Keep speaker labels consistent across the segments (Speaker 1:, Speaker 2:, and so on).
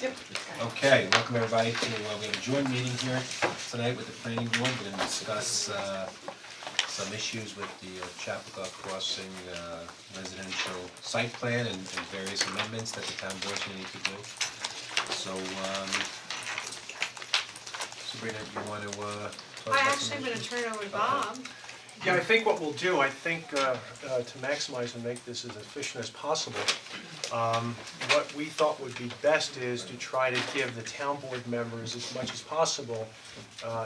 Speaker 1: Okay, welcome everybody to, we have a joint meeting here tonight with the planning board. We're gonna discuss some issues with the Chapua Crossing residential site plan and various amendments that the town board's gonna need to do. So Sabrina, you wanna talk about some
Speaker 2: I'm gonna
Speaker 1: issues?
Speaker 2: turn it over to Bob.
Speaker 3: Yeah, I think what we'll do, I think to maximize and make this as efficient as possible, what we thought would be best is to try to give the town board members as much as possible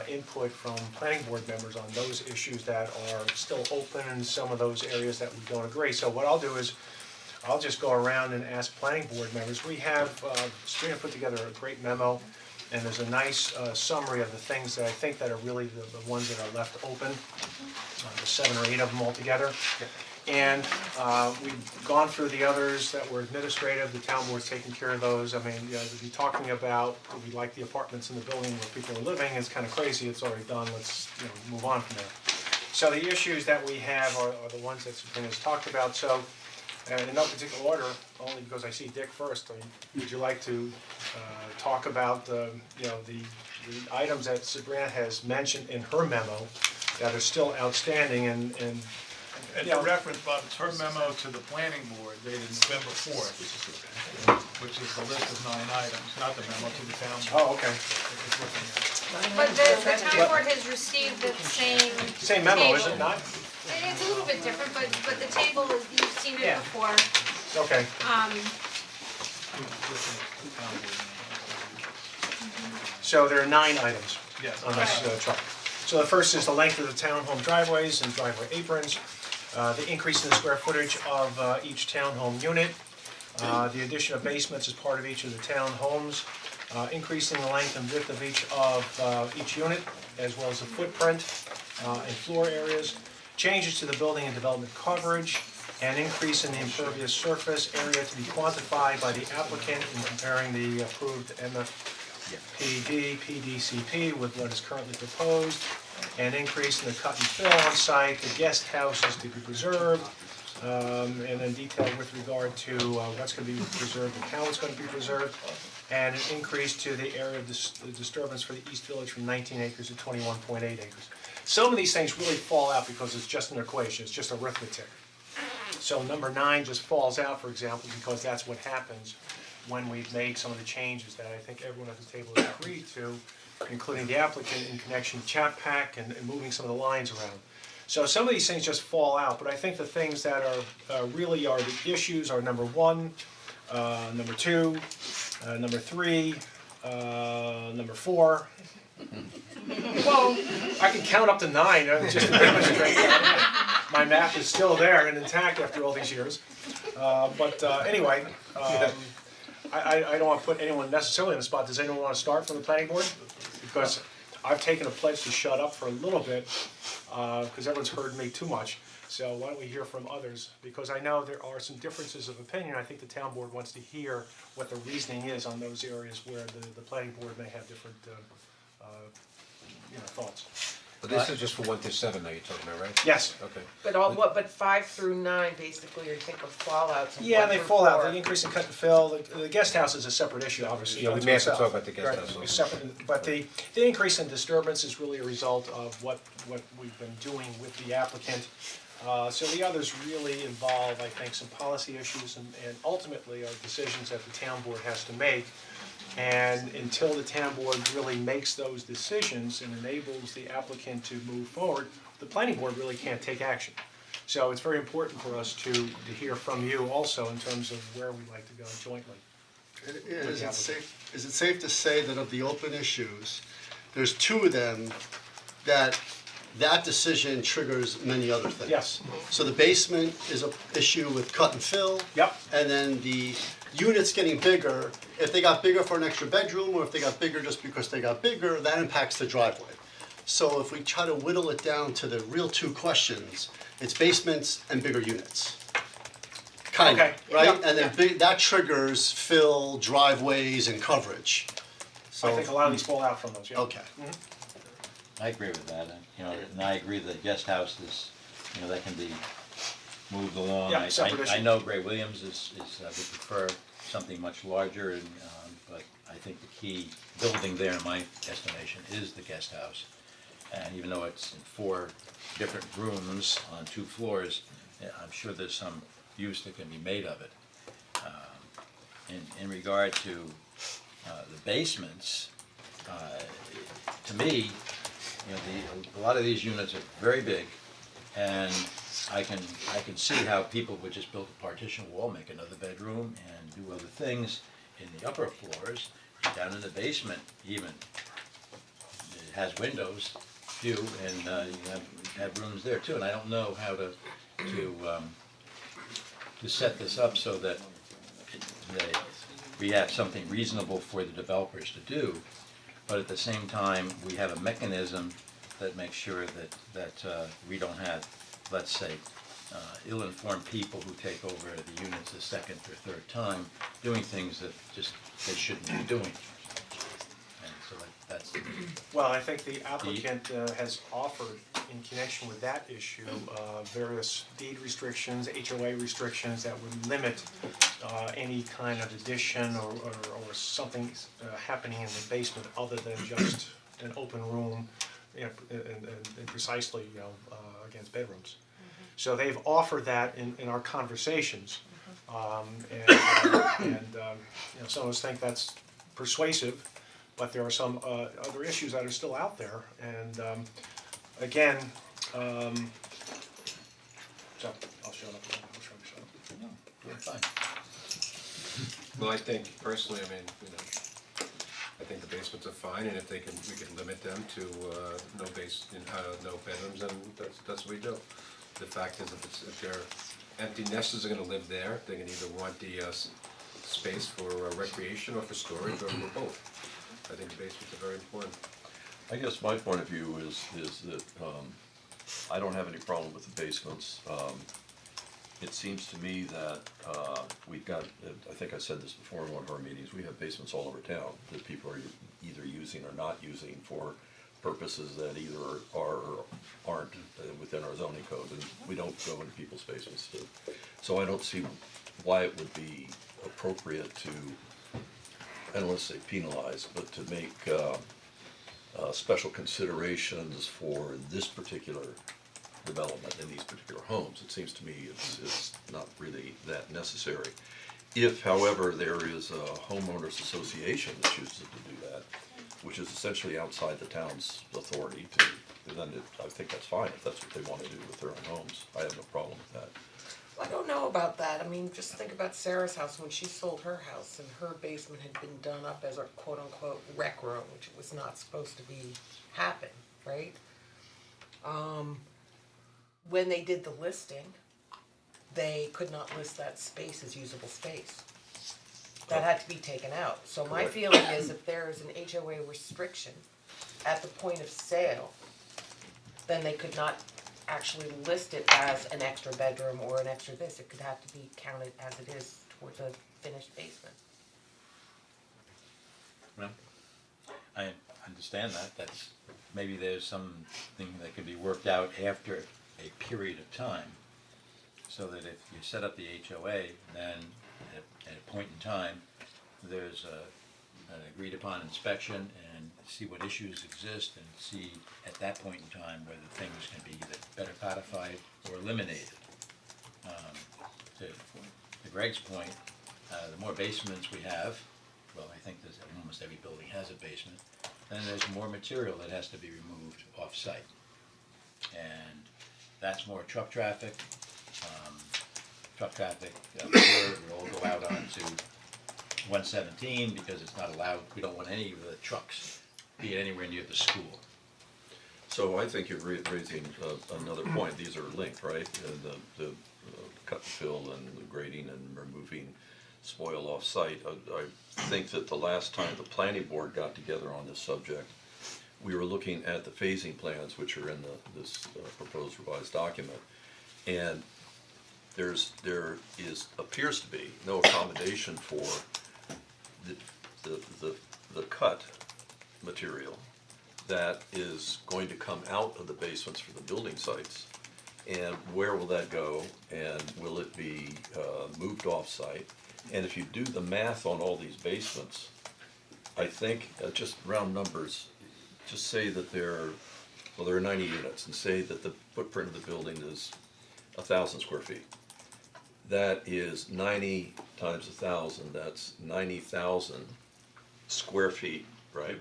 Speaker 3: input from planning board members on those issues that are still open and some of those areas that we don't agree. So what I'll do is, I'll just go around and ask planning board members. We have, Sabrina put together a great memo, and there's a nice summary of the things that I think that are really the ones that are left open. There's 7 or 8 of them altogether. And we've gone through the others that were administrative, the town board's taking care of those. I mean, if you're talking about, we like the apartments in the building where people are living, it's kind of crazy, it's already done, let's move on from there. So the issues that we have are the ones that Sabrina's talked about, so in no particular order, only because I see Dick first, would you like to talk about the items that Sabrina has mentioned in her memo that are still outstanding and
Speaker 4: And for reference, Bob, it's her memo to the planning board dated November 4th, which is the list of 9 items, not the memo to the town board.
Speaker 3: Oh, okay.
Speaker 2: But the town board has received the same
Speaker 3: Same memo, is it
Speaker 2: table.
Speaker 3: not?
Speaker 2: It's a little bit different, but the table is, you've seen it
Speaker 3: Yeah.
Speaker 2: before.
Speaker 3: Okay. So there are 9 items
Speaker 4: Yes.
Speaker 3: on this chart. So the first is the length of the townhome driveways and driveway aprons, the increase in the square footage of each townhome unit, the addition of basements as part of each of the townhomes, increasing the length and width of each unit, as well as the footprint and floor areas, changes to the building and development coverage, and increase in the impervious surface area to be quantified by the applicant in comparing the approved MFPD, PDCP with what is currently proposed, an increase in the cut and fill on site, the guest house is to be preserved, and then detail with regard to what's going to be preserved and how it's going to be preserved, and an increase to the area of disturbance for the East Village from 19 acres to 21.8 acres. Some of these things really fall out because it's just an equation, it's just arithmetic. So number 9 just falls out, for example, because that's what happens when we've made some of the changes that I think everyone at the table has agreed to, including the applicant in connection to Chapac and moving some of the lines around. So some of these things just fall out, but I think the things that are really are the issues are number 1, number 2, number 3, number 4. Well, I can count up to 9 just to demonstrate that my math is still there and intact after all these years. But anyway, I don't want to put anyone necessarily on the spot. Does anyone want to start from the planning board? Because I've taken a pledge to shut up for a little bit, because everyone's heard me too much. So why don't we hear from others? Because I know there are some differences of opinion. I think the town board wants to hear what the reasoning is on those areas where the planning board may have different thoughts.
Speaker 1: But this is just for 1 through 7 now you're talking about, right?
Speaker 3: Yes.
Speaker 1: Okay.
Speaker 5: But 5 through 9 basically, you think of fallouts and
Speaker 3: Yeah,
Speaker 5: 1
Speaker 3: they
Speaker 5: through
Speaker 3: fall out,
Speaker 5: 4.
Speaker 3: the increase in cut and fill, the guest house is a separate issue, obviously.
Speaker 1: Yeah, we
Speaker 3: unto
Speaker 1: may have to
Speaker 3: itself.
Speaker 1: talk about the guest
Speaker 3: Right,
Speaker 1: house also.
Speaker 3: it's separate, but the increase in disturbance is really a result of what we've been doing with the applicant. So the others really involve, I think, some policy issues and ultimately are decisions that the town board has to make. And until the town board really makes those decisions and enables the applicant to move forward, the planning board really can't take action. So it's very important for us to hear from you also in terms of where we'd like to go jointly.
Speaker 6: Is it safe to say that of the open issues, there's 2 of them that decision triggers many other things?
Speaker 3: Yes.
Speaker 6: So the basement is an issue with cut and fill.
Speaker 3: Yep.
Speaker 6: And then the units getting bigger, if they got bigger for an extra bedroom, or if they got bigger just because they got bigger, that impacts the driveway. So if we try to whittle it down to the real 2 questions, it's basements and bigger units. Kind of,
Speaker 3: Okay,
Speaker 6: right?
Speaker 3: yeah,
Speaker 6: And then that triggers fill, driveways, and coverage. So
Speaker 3: I think a lot of these fall out from those, yeah.
Speaker 6: Okay.
Speaker 7: I agree with that, and I agree that guest house is, that can be moved along.
Speaker 3: Yeah, separate
Speaker 7: I
Speaker 3: issue.
Speaker 7: know Gray Williams would prefer something much larger, and, but I think the key building there, in my estimation, is the guest house. And even though it's in 4 different rooms on 2 floors, I'm sure there's some use that can be made of it. In regard to the basements, to me, a lot of these units are very big, and I can see how people would just build a partition wall, make another bedroom, and do other things in the upper floors. Down in the basement even, it has windows, few, and you have rooms there too, and I don't know how to set this up so that we have something reasonable for the developers to do, but at the same time, we have a mechanism that makes sure that we don't have, let's say, ill-informed people who take over the units a second or third time, doing things that just they shouldn't be doing. And so that's
Speaker 3: Well, I think the applicant has offered, in connection with that issue, various deed restrictions, HOA restrictions that would limit any kind of addition or something happening in the basement other than just an open room, and precisely, against bedrooms. So they've offered that in our conversations, some of us think that's persuasive, but there are some other issues that are still out there, and again, so I'll shut up. I'll try to shut up.
Speaker 7: no, we're fine.
Speaker 1: Well, I think personally, I think the basements are fine, and if we can limit them to no bedrooms, then that's what we do. The fact is, if they're empty nesters are gonna live there, they're gonna either want the space for recreation or for storage or for both. I think the basements are very important.
Speaker 8: I guess my point of view is that I don't have any problem with the basements. It seems to me that we've got, I think I said this before in one of our meetings, we have basements all over town that people are either using or not using for purposes that either are or aren't within our zoning code, and we don't go into people's basements. So I don't see why it would be appropriate to, I don't want to say penalize, but to make special considerations for this particular development in these particular homes. It seems to me it's not really that necessary. If, however, there is a homeowners association that chooses to do that, which is essentially outside the town's authority to, then I think that's fine if that's what they want to do with their own homes. I have no problem with that.
Speaker 5: I don't know about that, I mean, just think about Sarah's house, when she sold her house and her basement had been done up as a quote-unquote rec room, which it was not supposed to happen, right? When they did the listing, they could not list that space as usable space. That had to be taken out, so my feeling is if there is an HOA restriction at the point of sale, then they could not actually list it as an extra bedroom or an extra this, it could have to be counted as it is towards a finished basement.
Speaker 7: Well, I understand that, maybe there's something that can be worked out after a period of time, so that if you set up the HOA, then at a point in time, there's an agreed upon inspection and see what issues exist and see at that point in time whether things can be either better codified or eliminated. To Greg's point, the more basements we have, well, I think there's almost every building has a basement, then there's more material that has to be removed off-site. And that's more truck traffic. Will all go out onto 117 because it's not allowed, we don't want any of the trucks being anywhere near the school.
Speaker 8: So I think you're raising another point. These are linked, right? The cut and fill and the grading and removing spoil off-site. I think that the last time the planning board got together on this subject, we were looking at the phasing plans, which are in this proposed revised document, and there appears to be no accommodation for the cut material that is going to come out of the basements for the building sites. And where will that go, and will it be moved off-site? And if you do the math on all these basements, I think, just round numbers, just say that there are 90 units, and say that the footprint of the building is 1,000 square feet. That is 90 times 1,000, that's 90,000 square feet, right?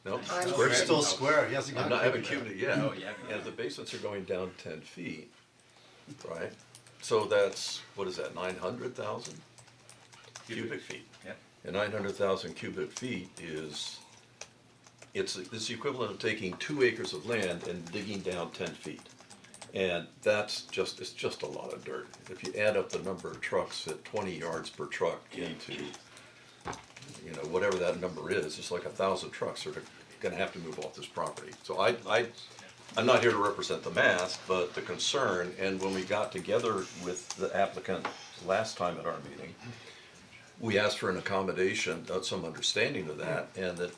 Speaker 8: No,
Speaker 5: I'm
Speaker 8: square
Speaker 6: It's
Speaker 8: feet.
Speaker 6: still square, he hasn't
Speaker 8: I'm
Speaker 6: got
Speaker 8: not having
Speaker 6: cubic
Speaker 8: cubic, yeah, and the basements are going down 10 feet, right? So that's, what is that, 900,000 cubic feet?
Speaker 1: Yep.
Speaker 8: And 900,000 cubic feet is, it's the equivalent of taking 2 acres of land and digging down 10 feet. And it's just a lot of dirt. If you add up the number of trucks at 20 yards per truck into, whatever that number is, it's like 1,000 trucks are gonna have to move off this property. So I'm not here to represent the math, but the concern, and when we got together with the applicant last time at our meeting, we asked for an accommodation, some understanding of that, and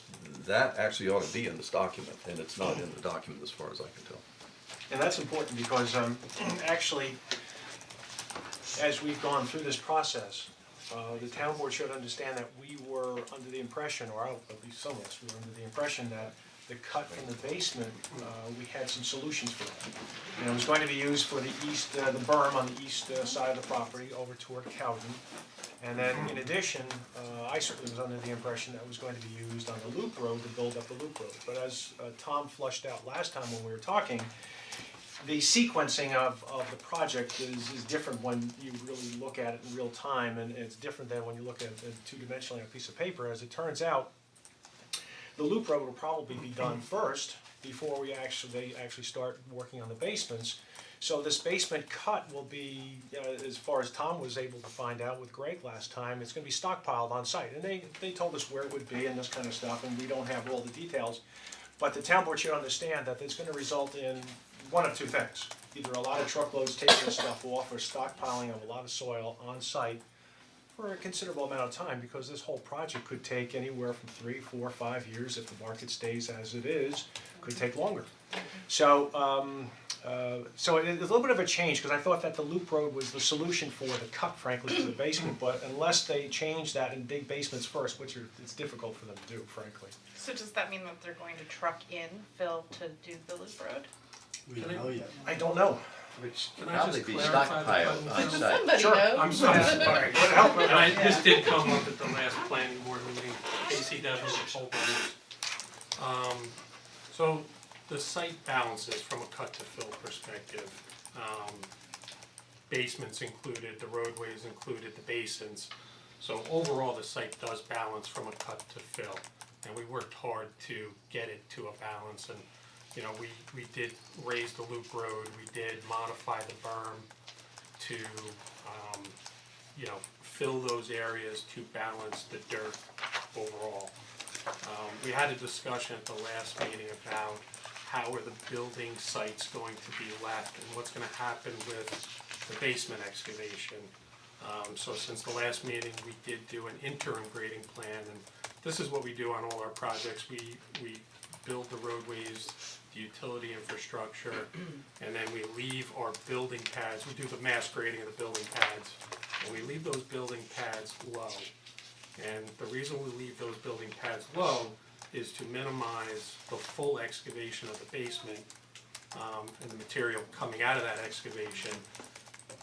Speaker 8: that actually ought to be in this document, and it's not in the document as far as I can tell.
Speaker 3: And that's important because actually, as we've gone through this process, the town board should understand that we were under the impression, or at least some of us were under the impression that the cut from the basement, we had some solutions for that. And it was going to be used for the east, the berm on the east side of the property over toward Cowden. And then in addition, I certainly was under the impression that it was going to be used on the loop road to build up the loop road. But as Tom flushed out last time when we were talking, the sequencing of the project is different when you really look at it in real time, and it's different than when you look at it two-dimensionally on a piece of paper. As it turns out, the loop road will probably be done first before they actually start working on the basements. So this basement cut will be, as far as Tom was able to find out with Greg last time, it's gonna be stockpiled on site. And they told us where it would be and this kind of stuff, and we don't have all the details. But the town board should understand that it's gonna result in one of two things. Either a lot of truckloads taking this stuff off, or stockpiling of a lot of soil on site for a considerable amount of time, because this whole project could take anywhere from 3, 4, 5 years if the market stays as it is, could take longer. So, so it's a little bit of a change, because I thought that the loop road was the solution for the cut, frankly, to the basement, but unless they change that and dig basements first, which it's difficult for them to do, frankly.
Speaker 2: So does that mean that they're going to truck in Phil to do the loop road?
Speaker 6: We don't know yet.
Speaker 3: I don't know.
Speaker 9: Can I just clarify the
Speaker 7: stockpiled
Speaker 9: question?
Speaker 7: on site.
Speaker 5: Somebody
Speaker 3: Sure.
Speaker 5: knows.
Speaker 9: I'm sorry.
Speaker 3: Alright, what help?
Speaker 9: And I, this did come up at the last planning board meeting, Casey Devon, Pulp so the site balances from a cut to fill perspective. Basements included, the roadways included, the basins. So overall, the site does balance from a cut to fill. And we worked hard to get it to a balance, and we did raise the loop road, we did modify the berm to, fill those areas to balance the dirt overall. We had a discussion at the last meeting about how are the building sites going to be left and what's gonna happen with the basement excavation. So since the last meeting, we did do an interim grading plan, and this is what we do on all our projects. We build the roadways, the utility infrastructure, and then we leave our building pads, we do the mass grading of the building pads, and we leave those building pads low. And the reason we leave those building pads low is to minimize the full excavation of the basement, and the material coming out of that excavation.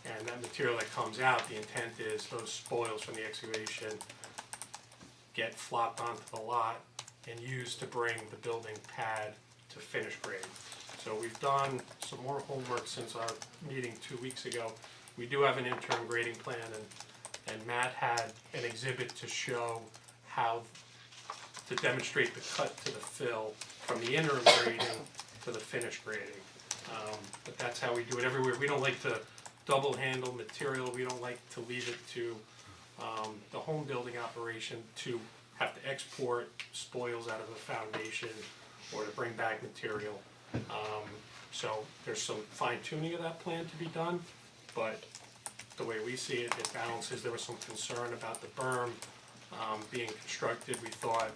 Speaker 9: And that material that comes out, the intent is those spoils from the excavation get flopped onto the lot and used to bring the building pad to finish grade. So we've done some more homework since our meeting 2 weeks ago. We do have an interim grading plan, and Matt had an exhibit to show how to demonstrate the cut to the fill from the interim grading to the finished grading. But that's how we do it everywhere. We don't like to double handle material, we don't like to leave it to the home building operation to have to export spoils out of the foundation or to bring back material. So there's some fine tuning of that plan to be done, but the way we see it, it balances. There was some concern about the berm being constructed. We thought,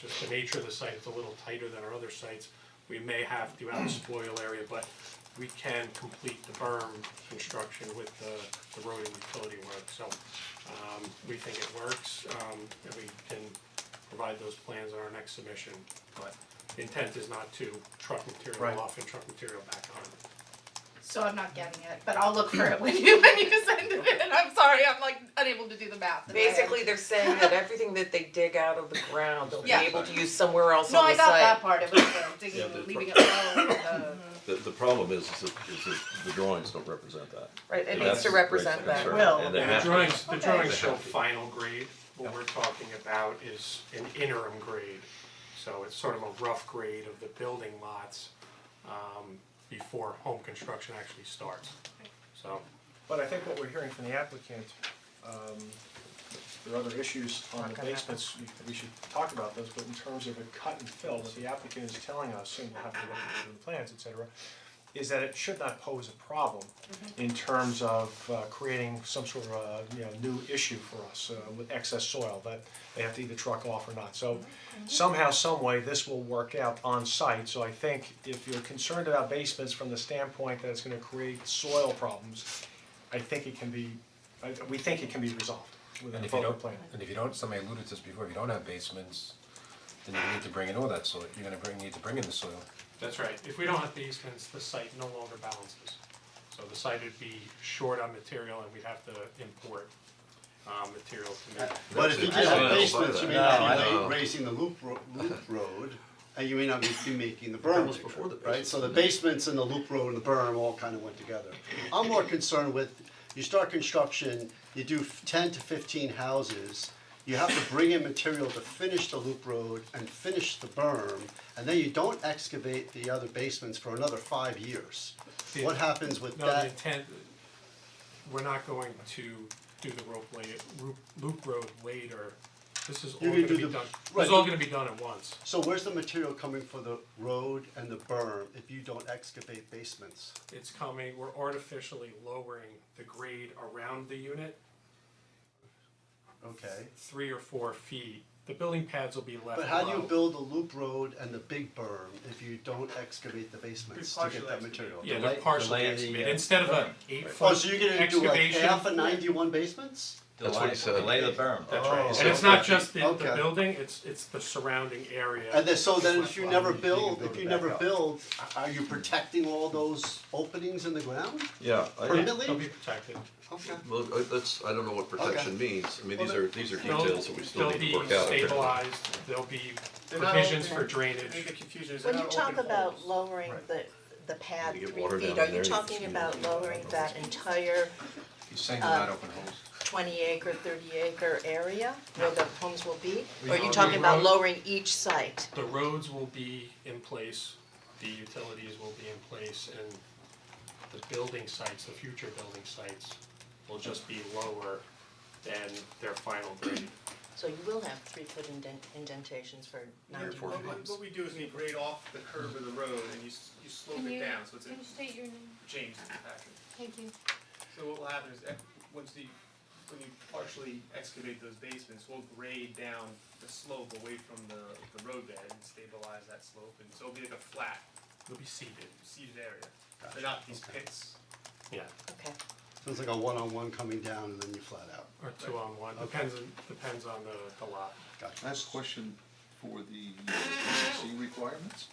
Speaker 9: just the nature of the site is a little tighter than our other sites. We may have to have a spoil area, but we can complete the berm construction with the road and utility work. So we think it works, and we can provide those plans on our next submission, but the intent is not to truck
Speaker 3: Right.
Speaker 9: material off and truck material back on.
Speaker 10: So I'm not getting it, but I'll look for it when you send it in. I'm sorry, I'm like unable to do the math. in my head.
Speaker 5: Basically, they're saying that everything that they dig out of the ground, they'll be
Speaker 10: Yeah.
Speaker 5: able to use somewhere else
Speaker 10: No,
Speaker 5: on the
Speaker 10: I got that
Speaker 5: site.
Speaker 10: part of it, the digging,
Speaker 8: Yeah, the
Speaker 10: leaving it alone,
Speaker 8: The problem is that the drawings don't represent that.
Speaker 5: Right, it
Speaker 8: And
Speaker 5: needs
Speaker 8: that's
Speaker 5: to
Speaker 8: the great
Speaker 5: represent that.
Speaker 8: concern.
Speaker 3: Will.
Speaker 8: And they
Speaker 9: The
Speaker 8: have to.
Speaker 9: drawings, the
Speaker 10: Okay.
Speaker 9: drawings show final grade, what we're talking about is an interim grade. So it's sort of a rough grade of the building lots, before home construction actually starts, so.
Speaker 3: But I think what we're hearing from the applicant, there are other issues on the basements, we should talk about those, but in terms of a cut and fill, what the applicant is telling us, and we'll have to look at the plans, et cetera, is that it should not pose a problem in terms of creating some sort of new issue for us with excess soil that they have to either truck off or not. So somehow, some way, this will work out on site. So I think if you're concerned about basements from the standpoint that it's gonna create soil problems, I think it can be, we think it can be resolved with an
Speaker 1: And if you
Speaker 3: appropriate
Speaker 1: don't,
Speaker 3: plan.
Speaker 1: and if you don't, somebody alluded to this before, if you don't have basements, then you need to bring in all that soil, you're gonna need to bring in the soil.
Speaker 9: That's right, if we don't have basements, the site no longer balances. So the site would be short on material and we'd have to import material to meet.
Speaker 6: But if you
Speaker 7: I
Speaker 6: just
Speaker 7: don't
Speaker 6: have
Speaker 7: know
Speaker 6: basements, you may
Speaker 7: No, I
Speaker 6: not
Speaker 7: don't.
Speaker 6: be raising the loop road, and you may not be making the berm
Speaker 8: was before the
Speaker 6: bigger, right? So the
Speaker 8: basement.
Speaker 6: basements and the loop road and the berm all kind of went together. I'm more concerned with, you start construction, you do 10 to 15 houses, you have to bring in material to finish the loop road and finish the berm, and then you don't excavate the other basements for another 5 years. What happens with
Speaker 9: No, the
Speaker 6: that?
Speaker 9: intent, we're not going to do the loop road later. This is all
Speaker 6: You're
Speaker 9: gonna
Speaker 6: gonna
Speaker 9: be
Speaker 6: do the-
Speaker 9: done, this
Speaker 6: right.
Speaker 9: is all gonna be done at once.
Speaker 6: So where's the material coming for the road and the berm if you don't excavate basements?
Speaker 9: It's coming, we're artificially lowering the grade around the unit
Speaker 6: Okay.
Speaker 9: 3 or 4 feet. The building pads will be left
Speaker 6: But how do you
Speaker 9: low.
Speaker 6: build the loop road and the big berm if you don't excavate the basements to get that material?
Speaker 9: Yeah,
Speaker 7: Delay-
Speaker 9: they're partially
Speaker 7: delay the,
Speaker 9: excavated,
Speaker 7: uh,
Speaker 9: instead of a 8-foot
Speaker 6: Oh, so you're gonna do like
Speaker 9: excavation.
Speaker 6: half of 91 basements?
Speaker 8: That's what he said.
Speaker 7: Delay the berm.
Speaker 9: That's right,
Speaker 6: Oh.
Speaker 9: and it's not just the
Speaker 6: Okay.
Speaker 9: building, it's the surrounding area.
Speaker 6: And then, so then if you never build,
Speaker 3: go
Speaker 6: if
Speaker 3: to
Speaker 6: you
Speaker 3: back
Speaker 6: never
Speaker 3: up.
Speaker 6: build, are you protecting all those openings in the ground?
Speaker 8: Yeah,
Speaker 6: Permanently?
Speaker 9: They'll be protected.
Speaker 6: Okay.
Speaker 8: well, that's, I don't know what protection means. I mean, these are
Speaker 9: They'll-
Speaker 8: details that we still need to work out.
Speaker 9: They'll be stabilized, there'll be
Speaker 3: They're not
Speaker 9: provisions
Speaker 3: open-
Speaker 9: for
Speaker 3: I think
Speaker 9: drainage.
Speaker 3: the confusion is they're
Speaker 11: When you
Speaker 3: not
Speaker 11: talk
Speaker 3: open
Speaker 11: about
Speaker 3: holes.
Speaker 11: lowering
Speaker 3: Right.
Speaker 11: the pad
Speaker 8: You get
Speaker 11: 3
Speaker 8: water
Speaker 11: feet,
Speaker 8: down
Speaker 11: are
Speaker 8: in there,
Speaker 11: you
Speaker 8: you
Speaker 11: talking
Speaker 8: can
Speaker 11: about lowering that entire
Speaker 1: He's saying they're not open holes.
Speaker 11: 20-acre, 30-acre area where the homes will be? Or are you
Speaker 9: No,
Speaker 11: talking
Speaker 9: the
Speaker 11: about
Speaker 9: road-
Speaker 11: lowering each site?
Speaker 9: The roads will be in place, the utilities will be in place, and the building sites, the future building sites, will just be lower than their final grade.
Speaker 11: So you will have 3-foot indentations for 91 homes?
Speaker 12: What we do is we grade off the curve of the road and you slope it down, so it's a,
Speaker 2: state your name?
Speaker 12: James Patrick.
Speaker 2: Thank you.
Speaker 12: So what will happen is, when you partially excavate those basements, we'll grade down the slope away from the roadbed and stabilize that slope, and so it'll be like a flat,
Speaker 9: They'll be seeded,
Speaker 12: seeded area. They're not these pits.
Speaker 9: yeah,
Speaker 11: Okay.
Speaker 6: So it's like a one-on-one coming down and then you flat out.
Speaker 9: or 2-on-1, depends on the lot.
Speaker 6: Gotcha.
Speaker 13: I have a question for the EC requirements.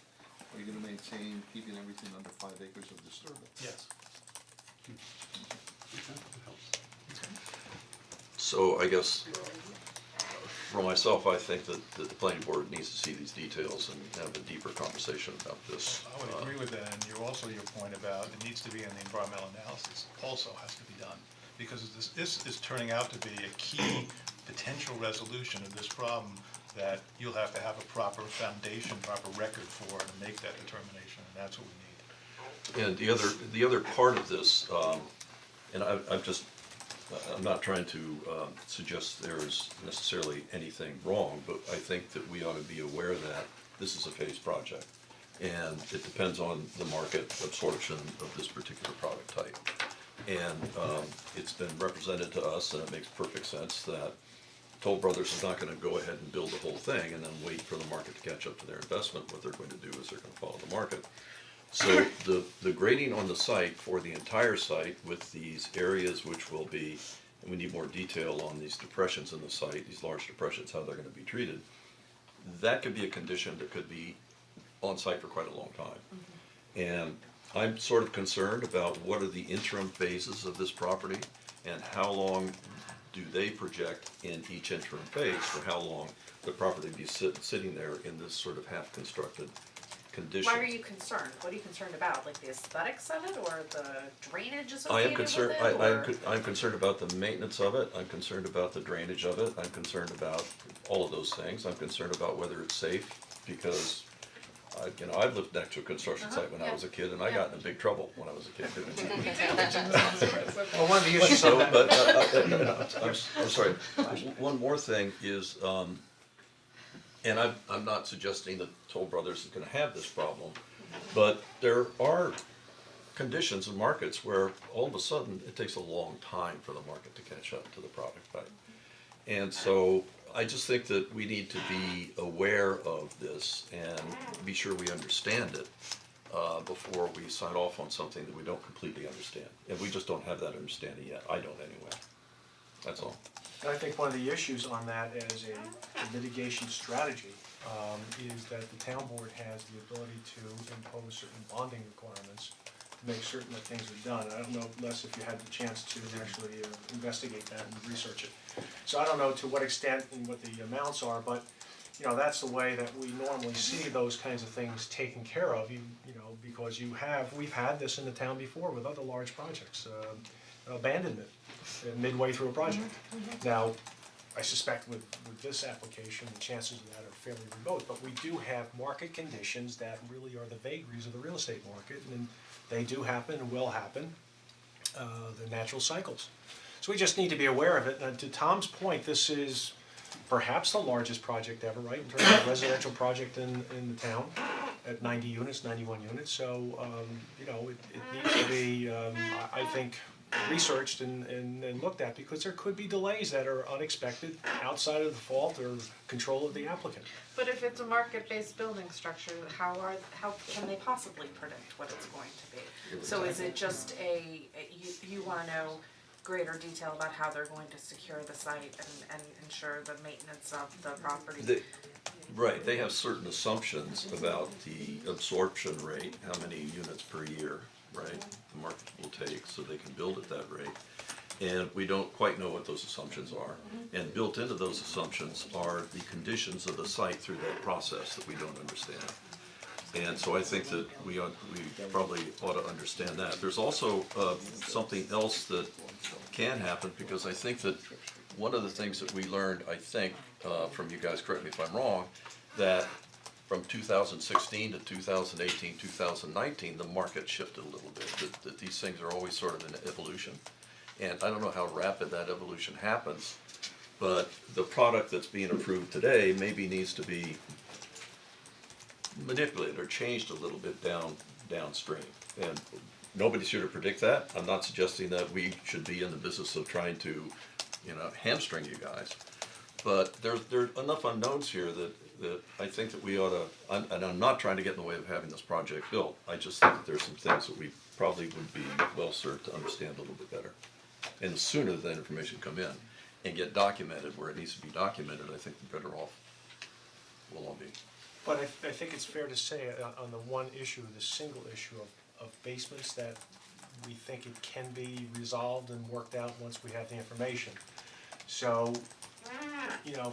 Speaker 13: Are you gonna maintain keeping everything under 5 acres of disturbance?
Speaker 9: Yes.
Speaker 8: So I guess, for myself, I think that the planning board needs to see these details and have a deeper conversation about this.
Speaker 4: I would agree with that, and also your point about it needs to be in the environmental analysis also has to be done. Because this is turning out to be a key potential resolution of this problem that you'll have to have a proper foundation, proper record for to make that determination, and that's what we need.
Speaker 8: And the other part of this, and I'm not trying to suggest there's necessarily anything wrong, but I think that we ought to be aware that this is a phased project. And it depends on the market absorption of this particular product type. And it's been represented to us, and it makes perfect sense, that Toll Brothers is not gonna go ahead and build the whole thing and then wait for the market to catch up to their investment. What they're going to do is they're gonna follow the market. So the grading on the site for the entire site with these areas which will be, and we need more detail on these depressions in the site, these large depressions, how they're gonna be treated. that could be a condition that could be on site for quite a long time. And I'm sort of concerned about what are the interim phases of this property and how long do they project in each interim phase for how long the property be sitting there in this sort of half-constructed condition.
Speaker 14: Why are you concerned? What are you concerned about? Like the aesthetics of it or the drainage
Speaker 8: I
Speaker 14: associated
Speaker 8: am concerned,
Speaker 14: with it? Or-
Speaker 8: I'm concerned about the maintenance of it, I'm concerned about the drainage of it, I'm concerned about all of those things, I'm concerned about whether it's safe, because I've lived next to a construction site when I was a kid, and I got in big trouble when I was a kid doing it.
Speaker 3: Well, one of the issues
Speaker 8: So,
Speaker 3: of that.
Speaker 8: but, I'm sorry, one more thing is, and I'm not suggesting that Toll Brothers is gonna have this problem, but there are conditions in markets where all of a sudden, it takes a long time for the market to catch up to the product, right? And so, I just think that we need to be aware of this and be sure we understand it, before we sign off on something that we don't completely understand. And we just don't have that understanding yet, I don't anyway, that's all.
Speaker 3: And I think one of the issues on that as a mitigation strategy, is that the town board has the ability to impose certain bonding requirements to make certain that things are done. I don't know, Les, if you had the chance to actually investigate that and research it. So I don't know to what extent and what the amounts are, but that's the way that we normally see those kinds of things taken care of, because we've had this in the town before with other large projects, abandonment midway through a project. Now, I suspect with this application, the chances of that are fairly remote, but we do have market conditions that really are the vagaries of the real estate market, and they do happen and will happen, the natural cycles. So we just need to be aware of it, and to Tom's point, this is perhaps the largest project ever, right, in terms of residential project in the town, at 90 units, 91 units, so, it needs to be, I think, researched and looked at, because there could be delays that are unexpected, outside of the fault or control of the applicant.
Speaker 14: But if it's a market-based building structure, how can they possibly predict what it's going to be? So is it just you wanna know greater detail about how they're going to secure the site and ensure the maintenance of the property?
Speaker 8: Right, they have certain assumptions about the absorption rate, how many units per year, right, the market will take, so they can build at that rate. And we don't quite know what those assumptions are. And built into those assumptions are the conditions of the site through that process that we don't understand. And so I think that we probably ought to understand that. There's also something else that can happen, because I think that one of the things that we learned, I think, from you guys, correct me if I'm wrong, that from 2016 to 2018, 2019, the market shifted a little bit, that these things are always sort of in evolution. And I don't know how rapid that evolution happens, but the product that's being approved today maybe needs to be manipulated or changed a little bit downstream. And nobody's here to predict that. I'm not suggesting that we should be in the business of trying to, hamstring you guys. But there are enough unknowns here that I think that we ought to, and I'm not trying to get in the way of having this project built. I just think that there's some things that we probably would be well served to understand a little bit better. And the sooner that information come in and get documented where it needs to be documented, I think the better off we'll all be.
Speaker 3: But I think it's fair to say on the one issue, the single issue of basements, that we think it can be resolved and worked out once we have the information. So,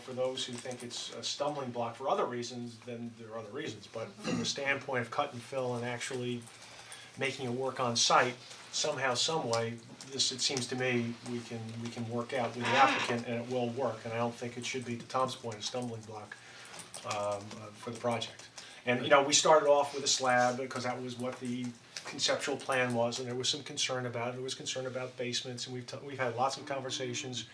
Speaker 3: for those who think it's a stumbling block for other reasons, then there are other reasons. But from the standpoint of cut and fill and actually making it work on site, somehow, some way, it seems to me, we can work out with the applicant and it will work. And I don't think it should be, to Tom's point, a stumbling block for the project. And we started off with a slab because that was what the conceptual plan was, and there was some concern about it. There was concern about basements, and we've had lots of conversations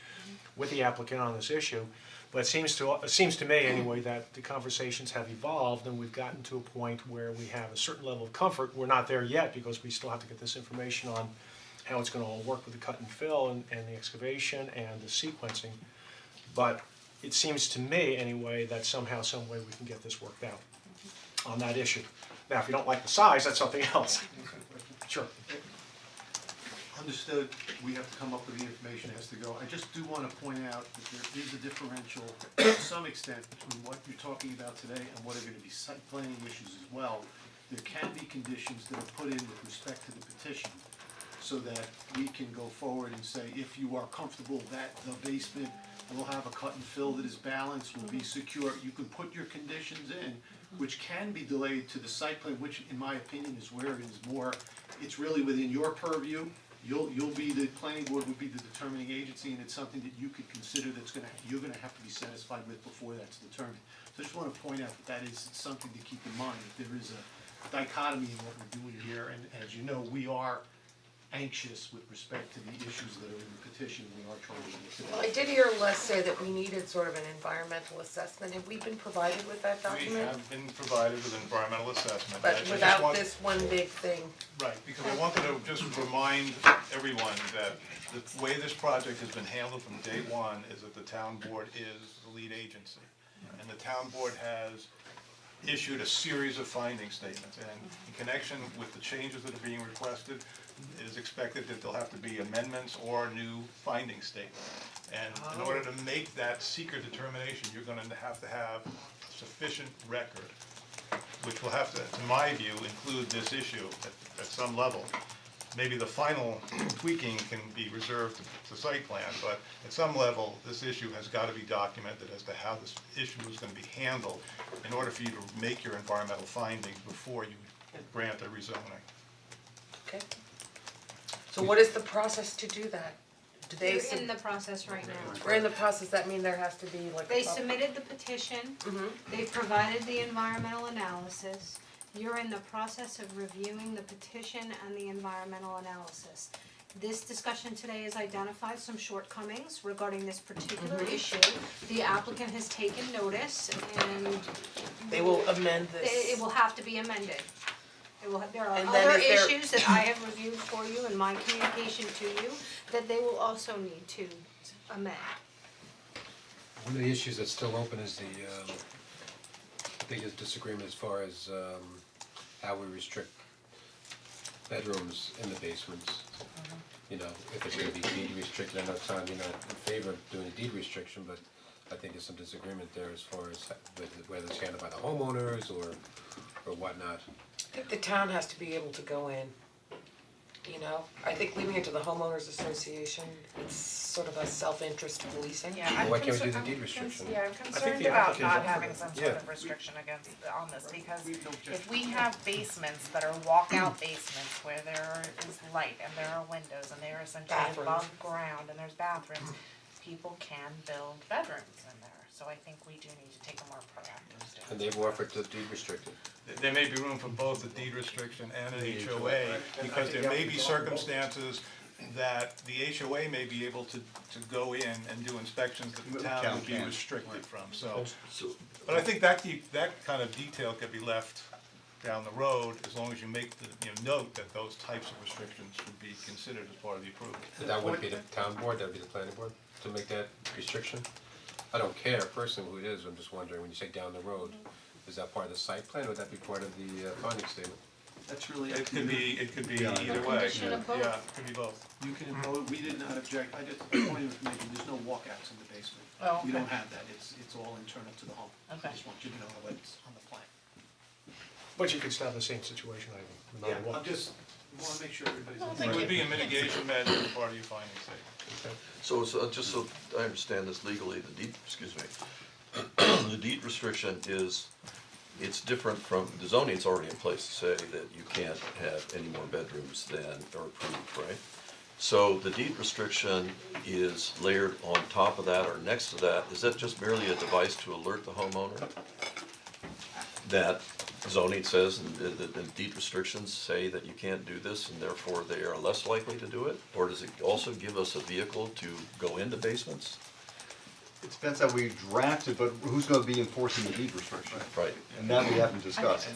Speaker 3: with the applicant on this issue. But it seems to me anyway that the conversations have evolved, and we've gotten to a point where we have a certain level of comfort. We're not there yet because we still have to get this information on how it's going to all work with the cut and fill and the excavation and the sequencing. But it seems to me anyway that somehow, some way we can get this worked out on that issue. Now, if you don't like the size, that's something else. Sure.
Speaker 5: On
Speaker 6: understood, we have to come up with the information that has to go. I just do wanna point out that there is a differential to some extent between what you're talking about today and what are gonna be site planning issues as well. There can be conditions that are put in with respect to the petition, so that we can go forward and say, if you are comfortable that the basement will have a cut and fill that is balanced, will be secure, you can put your conditions in, which can be delayed to the site plan, which in my opinion is where it is more, it's really within your purview. You'll be, the planning board would be the determining agency, and it's something that you could consider you're gonna have to be satisfied with before that's determined. So I just wanna point out that is something to keep in mind, that there is a dichotomy in what we're doing here, and as you know, we are anxious with respect to the issues that are in the petition, we are trying to get to that.
Speaker 5: Well, I did hear Les say that we needed sort of an environmental assessment, have we been provided with that
Speaker 4: We
Speaker 5: document?
Speaker 4: have been provided with an environmental assessment. I
Speaker 5: But
Speaker 4: just
Speaker 5: without
Speaker 4: want-
Speaker 5: this one big thing,
Speaker 4: Right, because I wanted to just remind everyone that the way this project has been handled from day one is that the town board is the lead agency. And the town board has issued a series of finding statements, and in connection with the changes that are being requested, it is expected that there'll have to be amendments or new finding statements. And in order to make that secret determination, you're gonna have sufficient record, which will have to, in my view, include this issue at some level. Maybe the final tweaking can be reserved to site plan, but at some level, this issue has gotta be documented as to how this issue is gonna be handled in order for you to make your environmental findings before you grant a rezoning.
Speaker 5: okay? So what is the process to do that? Do they,
Speaker 2: They're in the process right now.
Speaker 5: we're in the process, that mean there has to be like a
Speaker 2: They
Speaker 5: public-
Speaker 2: submitted the petition,
Speaker 5: Mhm.
Speaker 2: they provided the environmental analysis. You're in the process of reviewing the petition and the environmental analysis. This discussion today has identified some shortcomings regarding this particular issue. The applicant has taken notice and
Speaker 5: They will amend this.
Speaker 2: it will have to be amended. There are
Speaker 5: And then
Speaker 2: other
Speaker 5: is there-
Speaker 2: issues that I have reviewed for you in my communication to you that they will also need to amend.
Speaker 1: One of the issues that's still open is the biggest disagreement as far as how we restrict bedrooms in the basements. You know, if it's gonna be deed restricted, I know Tom, you're not in favor of doing a deed restriction, but I think there's some disagreement there as far as whether it's handled by the homeowners or whatnot.
Speaker 5: I think the town has to be able to go in, you know? I think leaving it to the homeowners association, it's sort of a self-interest policing.
Speaker 14: Yeah,
Speaker 1: Well, why can't we do the deed restriction?
Speaker 14: Yeah, I'm
Speaker 3: think
Speaker 14: concerned
Speaker 3: the
Speaker 14: about
Speaker 3: applicant
Speaker 14: not
Speaker 3: offered
Speaker 14: having
Speaker 3: it.
Speaker 14: some sort
Speaker 1: Yeah.
Speaker 14: of restriction on this, because if we have basements that are walkout basements where there is light and there are windows and they are essentially
Speaker 5: Bathrooms.
Speaker 14: above ground and there's bathrooms, people can build bedrooms in there, so I think we do need to take a more proactive stance.
Speaker 1: And they've offered to deed restrict it.
Speaker 4: There may be room for both a deed restriction and an HOA, because there may be circumstances that the HOA may be able to go in and do inspections that the town would be restricted from, so. But I think that kind of detail could be left down the road, as long as you make note that those types of restrictions should be considered as part of the approval.
Speaker 1: That wouldn't be the town board, that would be the planning board to make that restriction? I don't care personally who it is, I'm just wondering, when you say down the road, is that part of the site plan or would that be part of the finding statement?
Speaker 6: That's really
Speaker 4: It could be
Speaker 6: Yeah.
Speaker 4: either way,
Speaker 2: Condition of both.
Speaker 4: yeah, it could be both.
Speaker 6: You can impose, we did not object, I just, point of information, there's no walkouts in the basement.
Speaker 14: Oh,
Speaker 6: You
Speaker 14: okay.
Speaker 6: don't have that, it's all internal to the home.
Speaker 14: Okay.
Speaker 6: I just want you to know what's on the plan.
Speaker 3: But you could still have the same situation, I think, no matter what.
Speaker 6: I'm just, wanna make sure everybody's on the
Speaker 4: It
Speaker 6: same.
Speaker 4: would be a mitigation measure as part of your finding statement.
Speaker 8: So just so I understand this legally, the deed, the deed restriction is, it's different from, the zoning's already in place to say that you can't have any more bedrooms than are approved, right? So the deed restriction is layered on top of that or next to that, is that just merely a device to alert the homeowner? That zoning says, and the deed restrictions say that you can't do this and therefore they are less likely to do it? Or does it also give us a vehicle to go into basements?
Speaker 15: It depends how we draft it, but who's gonna be enforcing the deed restriction?
Speaker 8: Right.
Speaker 15: And that we haven't discussed.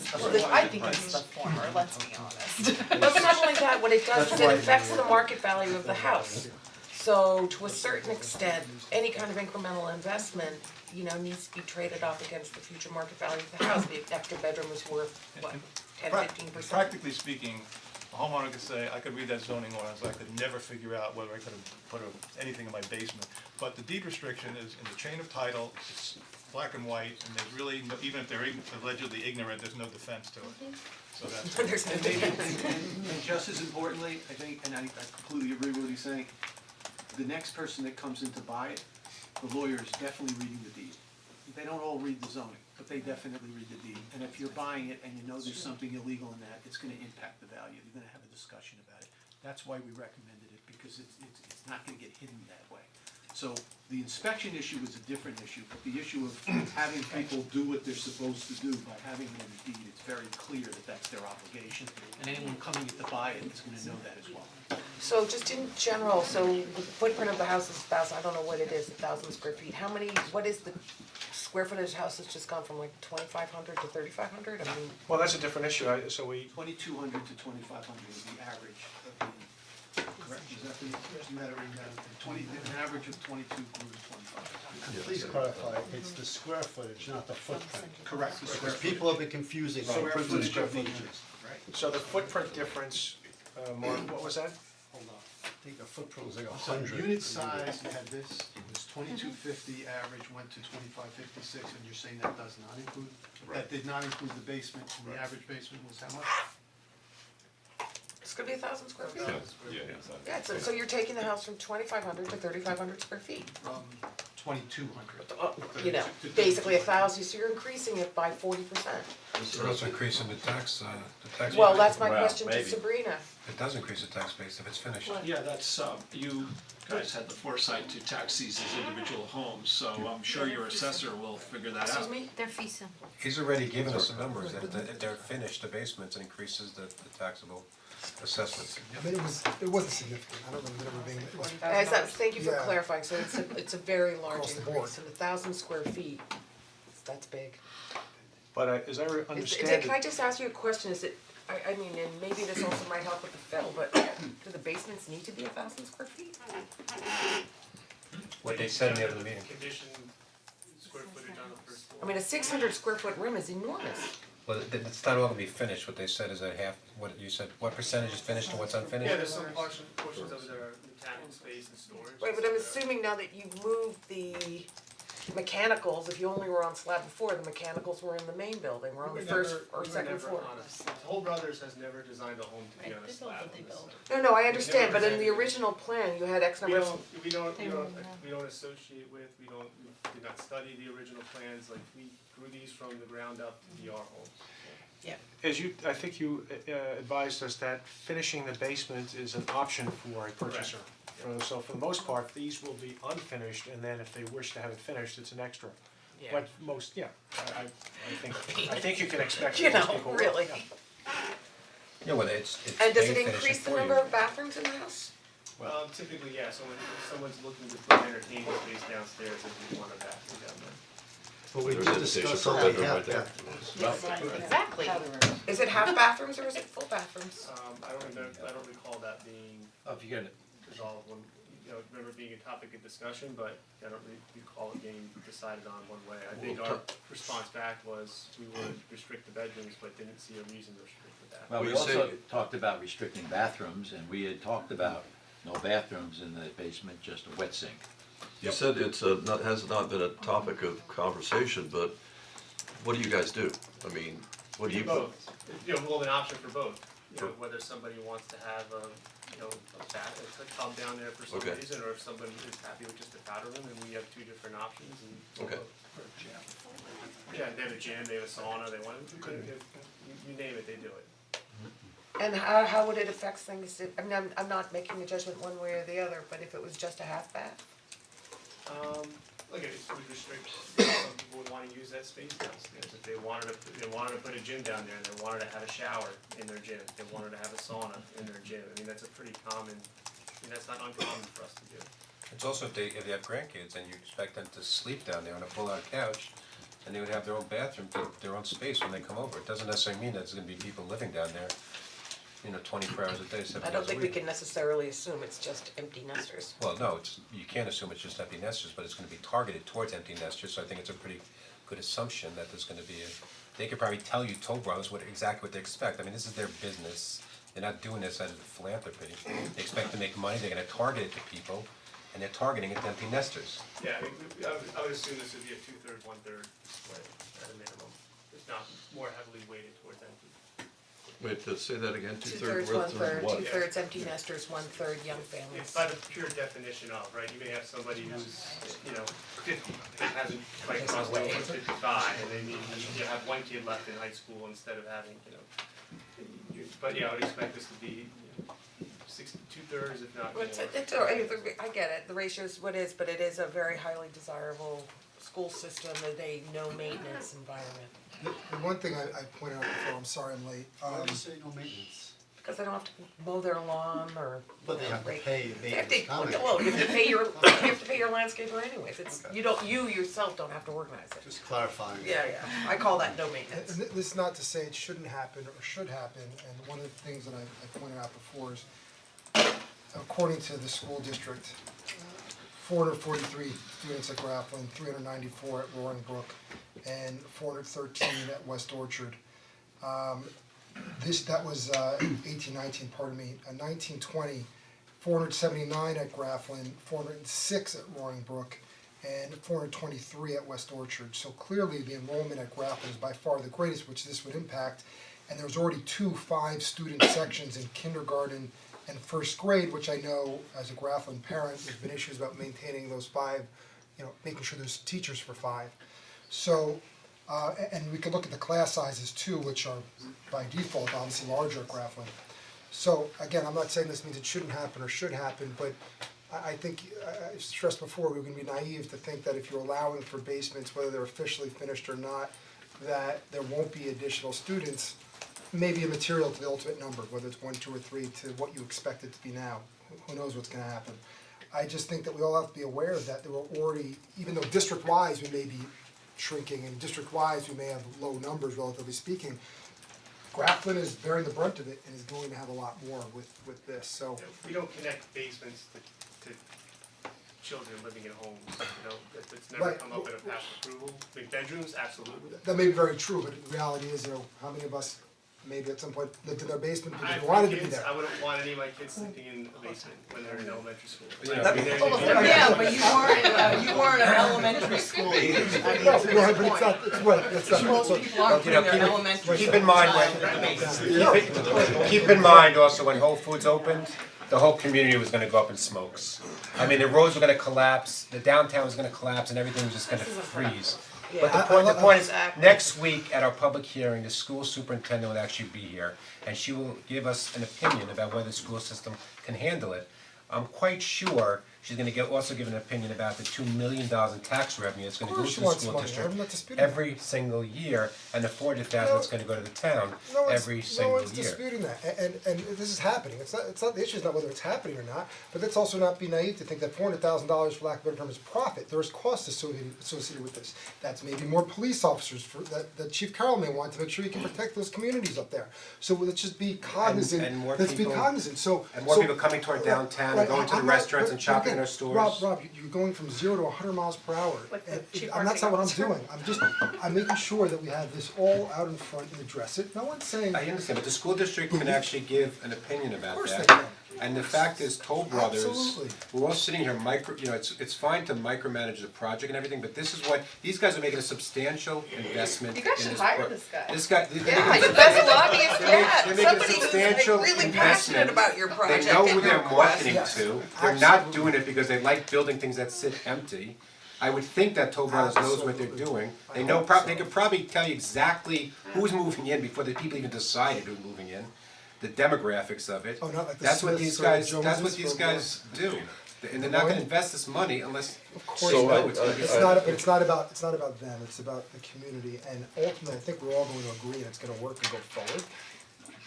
Speaker 14: I think it's the former, let's be honest.
Speaker 5: But not only that, what it does is
Speaker 15: That's
Speaker 5: it
Speaker 15: right.
Speaker 5: affects the market value of the house. So to a certain extent, any kind of incremental investment, you know, needs to be traded off against the future market value of the house. The extra bedroom is worth, what, 10-15%?
Speaker 4: Practically speaking, a homeowner could say, I could read that zoning ordinance, I could never figure out whether I could have put anything in my basement. But the deed restriction is in the chain of title, it's black and white, and there's really, even if they're allegedly ignorant, there's no defense to it. So that's.
Speaker 5: There's no difference.
Speaker 16: And just as importantly, I think, and I completely agree with what he's saying, the next person that comes in to buy it, the lawyer is definitely reading the deed. They don't all read the zoning, but they definitely read the deed. And if you're buying it and you know there's something illegal in that, it's gonna impact the value, you're gonna have a discussion about it. That's why we recommended it, because it's not gonna get hidden that way. So the inspection issue is a different issue, but the issue of having people do what they're supposed to do by having it in the deed, it's very clear that that's their obligation. And anyone coming in to buy it is gonna know that as well.
Speaker 5: So just in general, so the footprint of the house is 1,000, I don't know what it is, 1,000 square feet. How many, what is the square footage of the house that's just gone from like 2,500 to 3,500? I mean,
Speaker 3: Well, that's a different issue, so we,
Speaker 16: 2,200 to 2,500 is the average of the, correct, is that the, you had it written down, an average of 22 grew to 25.
Speaker 6: Please clarify, it's the square footage, not the footprint.
Speaker 16: Correct, the square
Speaker 6: Because people have been confusing
Speaker 16: Square
Speaker 6: footprint and
Speaker 16: footage
Speaker 6: square
Speaker 16: of the
Speaker 6: footages.
Speaker 16: Right.
Speaker 3: so the footprint difference, Mark, what was that?
Speaker 16: Hold on.
Speaker 6: I think the footprint was like
Speaker 16: So
Speaker 6: 100.
Speaker 16: unit size, you had this, it was 2250, average went to 2556, and you're saying that does not include, that did not include the basement, and the average basement was how much?
Speaker 5: it's gonna be 1,000 square feet.
Speaker 8: Yeah.
Speaker 5: Yeah, so you're taking the house from 2,500 to 3,500 square feet.
Speaker 16: From 2200.
Speaker 5: You know, basically 1,000, so you're increasing it by 40%.
Speaker 1: We're also increasing the tax.
Speaker 5: Well, that's my
Speaker 7: Well,
Speaker 5: question to
Speaker 7: maybe.
Speaker 5: Sabrina.
Speaker 1: It does increase the tax base if it's finished.
Speaker 17: Yeah, that's, you guys had the foresight to tax these as individual homes, so I'm sure your assessor will figure that out.
Speaker 5: Excuse me?
Speaker 2: They're fee simple.
Speaker 1: He's already given us the numbers, that if they're finished, the basements, it increases the taxable assessment.
Speaker 18: But it wasn't significant, I don't remember it being.
Speaker 5: Thank you for
Speaker 18: Yeah.
Speaker 5: clarifying, so it's a very large
Speaker 18: Across the board.
Speaker 5: increase, and 1,000 square feet, that's big.
Speaker 3: But as I understand
Speaker 5: Can I
Speaker 3: it,
Speaker 5: just ask you a question, is it, I mean, and maybe this also might help with the fill, but do the basements need to be 1,000 square feet?
Speaker 1: What they said in the other meeting.
Speaker 12: Condition square footage on the first floor.
Speaker 5: I mean, a 600 square foot room is enormous.
Speaker 1: Well, it's not all gonna be finished, what they said is that half, what you said, what percentage is finished and what's unfinished?
Speaker 12: Yeah, there's some portions of it that are mechanical space and storage.
Speaker 5: Right, but I'm assuming now that you've moved the mechanicals, if you only were on slab before, the mechanicals were in the main building, were on the first or second floor.
Speaker 12: Toll Brothers has never designed a home to be on a slab.
Speaker 5: No, I understand, but in the original plan, you had X
Speaker 12: We
Speaker 5: number of.
Speaker 12: don't associate with, we did not study the original plans, like, we grew these from the ground up to be our homes.
Speaker 3: as you, I think you advised us that finishing the basement is an option for a purchaser. So for the most part, these will be unfinished, and then if they wish to have it finished, it's an extra.
Speaker 5: Yeah.
Speaker 3: But most, yeah, I think you can expect
Speaker 5: You
Speaker 3: most
Speaker 5: know,
Speaker 3: people will,
Speaker 5: really.
Speaker 3: yeah.
Speaker 1: Yeah, well, it's
Speaker 5: And does
Speaker 1: they
Speaker 5: it
Speaker 1: finish
Speaker 5: increase the
Speaker 1: for
Speaker 5: number
Speaker 1: you.
Speaker 5: of bathrooms in the house?
Speaker 12: Typically, yeah, so when someone's looking to put entertainment space downstairs, they want a bathroom down there.
Speaker 6: But we
Speaker 8: There's
Speaker 6: did
Speaker 8: invitation
Speaker 6: discuss
Speaker 8: for
Speaker 6: only
Speaker 8: bedroom
Speaker 6: half
Speaker 8: right there.
Speaker 6: bathrooms.
Speaker 5: Exactly. Is it half bathrooms or is it full bathrooms?
Speaker 12: I don't recall that being
Speaker 7: Oh, if you get it.
Speaker 12: resolved when, remember it being a topic of discussion, but I don't recall it being decided on one way. I think our response back was we would restrict the bedrooms, but didn't see a reason to restrict that.
Speaker 7: Well, we
Speaker 8: Well, you
Speaker 7: also
Speaker 8: say-
Speaker 7: talked about restricting bathrooms, and we had talked about no bathrooms in the basement, just a wet sink.
Speaker 8: You said it's has not been a topic of conversation, but what do you guys do? I mean, what do you?
Speaker 12: Both, we'll have an option for both, whether somebody wants to have a tub down there for some
Speaker 8: Okay.
Speaker 12: reason, or if somebody is happy with just a powder room, and we have two different options and.
Speaker 8: Okay.
Speaker 12: Yeah, they have a gym, they have a sauna, they want, you name it, they do it.
Speaker 5: And how would it affect things, I mean, I'm not making a judgment one way or the other, but if it was just a half bath?
Speaker 12: Look, it would restrict, some people would wanna use that space downstairs, if they wanted to put a gym down there, and they wanted to have a shower in their gym, they wanted to have a sauna in their gym, I mean, that's a pretty common, that's not uncommon for us to do.
Speaker 1: It's also if they have grandkids and you expect them to sleep down there on a pull-out couch, and they would have their own bathroom, their own space when they come over. It doesn't necessarily mean that there's gonna be people living down there, 24 hours a day, 7 days a week.
Speaker 5: I don't think we can necessarily assume it's just empty nesters.
Speaker 1: Well, no, you can't assume it's just empty nesters, but it's gonna be targeted towards empty nesters, so I think it's a pretty good assumption that there's gonna be they could probably tell you, Toll Brothers, exactly what they expect. I mean, this is their business, They're not doing this out of philanthropy. They expect to make money, they're gonna target it to people, and they're targeting it to empty nesters.
Speaker 12: Yeah, I mean, I would assume this would be a 2/3, 1/3 split at a minimum, if not more heavily weighted towards empty.
Speaker 8: Wait, let's say that again,
Speaker 5: Two-thirds, one-third,
Speaker 8: what?
Speaker 5: two-thirds empty nesters, one-third young families.
Speaker 12: It's by the pure definition of, right, you may have somebody who's, 50, that hasn't quite crossed over 55, and then you have one kid left in high school instead of having, but yeah, I would expect this to be, 2/3 if not more.
Speaker 5: It's all right, I get it, the ratio's what is, but it is a very highly desirable school system with a no maintenance environment.
Speaker 18: The one thing I pointed out before, I'm sorry I'm late,
Speaker 6: Why do you say no maintenance?
Speaker 5: Because they don't have to mow their lawn or.
Speaker 6: But they have to
Speaker 5: rake-
Speaker 6: pay
Speaker 5: They have
Speaker 6: maintenance
Speaker 5: to,
Speaker 6: company.
Speaker 5: well, you have to pay your landscaper anyways, it's, you yourself don't have to organize it.
Speaker 6: Just clarifying.
Speaker 5: Yeah, I call that no
Speaker 18: and
Speaker 5: maintenance.
Speaker 18: this is not to say it shouldn't happen or should happen, and one of the things that I pointed out before is, according to the school district, 443 students at Grafflin, 394 at Roaring Brook, and 413 at West Orchard. That was 18-19, pardon me, 19-20, 479 at Grafflin, 406 at Roaring Brook, and 423 at West Orchard. So clearly, the enrollment at Grafflin is by far the greatest, which this would impact. And there's already 2 5-student sections in kindergarten and first grade, which I know as a Grafflin parent, there's been issues about maintaining those 5, making sure there's teachers for 5. So, and we could look at the class sizes too, which are by default obviously larger at Grafflin. So again, I'm not saying this means it shouldn't happen or should happen, but I think, I stressed before, we're gonna be naive to think that if you're allowing for basements, whether they're officially finished or not, that there won't be additional students, maybe immaterial to the ultimate number, whether it's 1, 2, or 3, to what you expect it to be now. Who knows what's gonna happen? I just think that we all have to be aware of that, there were already, even though district-wise we may be shrinking, and district-wise we may have low numbers relatively speaking, Grafflin is bearing the brunt of it and is going to have a lot more with this, so.
Speaker 12: We don't connect basements to children living in homes, it's never
Speaker 18: Right.
Speaker 12: come up in a past approval. I mean, bedrooms, absolutely.
Speaker 18: That may be very true, but the reality is, how many of us maybe at some point lived in their basement
Speaker 12: I
Speaker 18: because
Speaker 12: have
Speaker 18: we wanted
Speaker 12: 3
Speaker 18: to be
Speaker 12: kids,
Speaker 18: there.
Speaker 12: I wouldn't want any of my kids sleeping in a basement when they're in elementary school.
Speaker 5: Yeah, but you weren't an elementary school age.
Speaker 18: No, but it's not, it's right, it's not.
Speaker 5: Most people aren't putting their elementary.
Speaker 1: Keep in mind keep in mind also when Whole Foods opened, the whole community was gonna go up in smokes. I mean, the roads were gonna collapse, the downtown was gonna collapse, and everything was just gonna freeze. But the point is, next week at our public hearing, the school superintendent will actually be here, and she will give us an opinion about whether the school system can handle it. I'm quite sure she's gonna also give an opinion about the $2 million in tax revenue that's gonna go to
Speaker 18: Of
Speaker 1: the
Speaker 18: course she
Speaker 1: school
Speaker 18: wants money.
Speaker 1: district
Speaker 18: I'm not disputing that.
Speaker 1: every single year, and the $400,000 that's gonna go to the town
Speaker 18: No one's-
Speaker 1: every single year.
Speaker 18: No one's disputing that, and this is happening, it's not, the issue is not whether it's happening or not, but let's also not be naive to think that $400,000, for lack of a better term, is profit, there's costs associated with this. That's maybe more police officers that Chief Carroll may want to make sure he can protect those communities up there. So let's just be cognizant,
Speaker 1: And more
Speaker 18: let's be
Speaker 1: people-
Speaker 18: cognizant, so.
Speaker 1: And more
Speaker 18: so-
Speaker 1: people coming to our downtown,
Speaker 18: Right,
Speaker 1: and going to the
Speaker 18: I'm not-
Speaker 1: restaurants and
Speaker 18: but
Speaker 1: shopping in
Speaker 18: again,
Speaker 1: our stores.
Speaker 18: Rob, you're going from 0 to 100 miles per hour.
Speaker 14: With the
Speaker 18: And
Speaker 14: chief
Speaker 18: that's not what I'm
Speaker 14: marketing
Speaker 18: doing, I'm making sure that we have this all out in front and address it, no one's saying.
Speaker 1: I understand, but the school district can actually give an opinion about that.
Speaker 18: Of course they can.
Speaker 1: And the fact is, Toll Brothers,
Speaker 18: Absolutely.
Speaker 1: we're all sitting here it's fine to micromanage the project and everything, but this is what, these guys are making a substantial investment in
Speaker 14: You guys
Speaker 1: this
Speaker 14: should hire
Speaker 1: pro-
Speaker 14: this guy.
Speaker 1: This guy, they're
Speaker 5: Yeah,
Speaker 1: making
Speaker 5: the
Speaker 1: a
Speaker 5: best
Speaker 1: substantial-
Speaker 5: lobbyist yet,
Speaker 1: they're making a
Speaker 5: somebody who's
Speaker 1: substantial
Speaker 5: really
Speaker 1: investment.
Speaker 5: passionate about your project
Speaker 1: They know
Speaker 5: and
Speaker 1: who
Speaker 5: your
Speaker 1: they're
Speaker 5: request.
Speaker 1: marketing
Speaker 18: Yes,
Speaker 1: to, they're not
Speaker 18: absolutely.
Speaker 1: doing it because they like building things that sit empty. I would think that Toll Brothers knows what they're
Speaker 18: Absolutely.
Speaker 1: doing,
Speaker 18: I
Speaker 1: they know,
Speaker 18: hope so.
Speaker 1: they could probably tell you exactly who's moving in before the people even decided who's moving in, the demographics of it.
Speaker 18: Oh, not like the
Speaker 1: That's what
Speaker 18: Smiths
Speaker 1: these
Speaker 18: or
Speaker 1: guys,
Speaker 18: Joneses
Speaker 1: that's what these
Speaker 18: from,
Speaker 1: guys do, and they're not gonna invest this money unless
Speaker 18: Of course
Speaker 8: So
Speaker 18: not.
Speaker 8: I-
Speaker 18: It's
Speaker 8: I-
Speaker 18: not, but it's not about them, it's about the community, and ultimately, I think we're all going to agree and it's gonna work and go forward.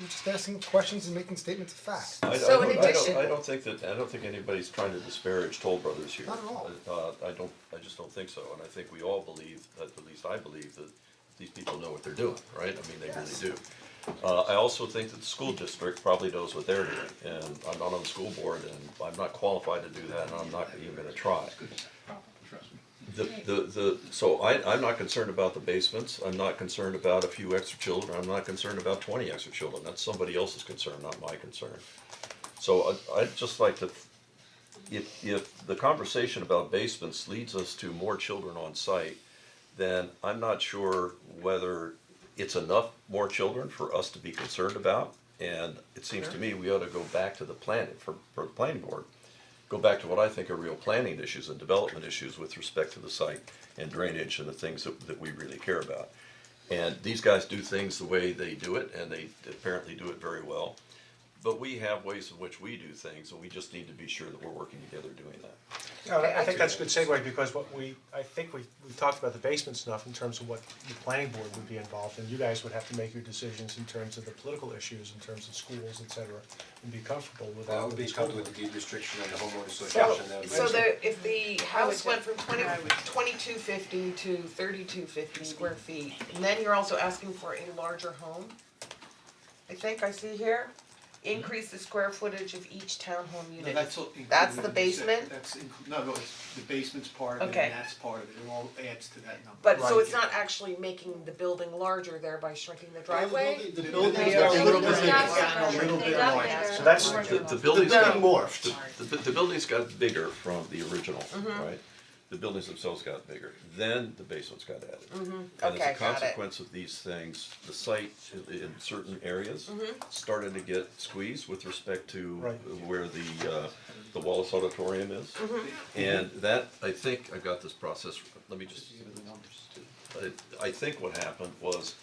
Speaker 18: We're just asking questions and making statements of fact.
Speaker 5: So in addition-
Speaker 8: I don't think anybody's trying to disparage Toll Brothers here.
Speaker 18: Not at all.
Speaker 8: I just don't think so, and I think we all believe, at least I believe, that these people know what they're doing, right? I mean, they really do. I also think that the school district probably knows what they're doing, and I'm not on the school board, and I'm not qualified to do that, and I'm not even gonna try. So I'm not concerned about the basements, I'm not concerned about a few extra children, I'm not concerned about 20 extra children, that's somebody else's concern, not my concern. So I'd just like to, if the conversation about basements leads us to more children on site, then I'm not sure whether it's enough more children for us to be concerned about. And it seems to me we ought to go back to the planning, for the planning board, go back to what I think are real planning issues and development issues with respect to the site and drainage and the things that we really care about. And these guys do things the way they do it, and they apparently do it very well. But we have ways in which we do things, and we just need to be sure that we're working together doing that.
Speaker 3: No, I think that's a good segue, because I think we talked about the basement stuff in terms of what the planning board would be involved in. You guys would have to make your decisions in terms of the political issues, in terms of schools, et cetera, and be comfortable with that.
Speaker 1: Well, I would be comfortable with the deed restriction on the homeowner association, that would be.
Speaker 5: So if the house went from 2250 to 3250 square feet, and then you're also asking for a larger home, I think I see here, increase the square footage of each townhome
Speaker 16: No,
Speaker 5: unit.
Speaker 16: that's all included
Speaker 5: That's the
Speaker 16: in the set.
Speaker 5: basement?
Speaker 16: That's no, it's the basement's part of it,
Speaker 5: Okay.
Speaker 16: and that's part of it, it all adds to that number.
Speaker 5: But so
Speaker 3: Right.
Speaker 5: it's not actually making the building larger, thereby shrinking the driveway?
Speaker 6: The building's
Speaker 5: They
Speaker 6: got
Speaker 5: are
Speaker 6: a little bit
Speaker 5: bigger.
Speaker 6: bigger.
Speaker 16: Gotten a little bit more.
Speaker 3: So that's,
Speaker 8: The buildings
Speaker 6: The
Speaker 8: got,
Speaker 6: building morphed.
Speaker 8: the buildings got bigger from the original,
Speaker 5: Mm-hmm.
Speaker 8: right? The buildings themselves got bigger, then the basements got added. And
Speaker 5: Okay,
Speaker 8: as a
Speaker 5: got it.
Speaker 8: consequence of these things, the site in certain areas
Speaker 5: Mm-hmm.
Speaker 8: started to get squeezed with respect to
Speaker 3: Right.
Speaker 8: where the Wallace Auditorium is.
Speaker 5: Mm-hmm.
Speaker 8: And that, I think, I got this process, let me just, I think what happened was,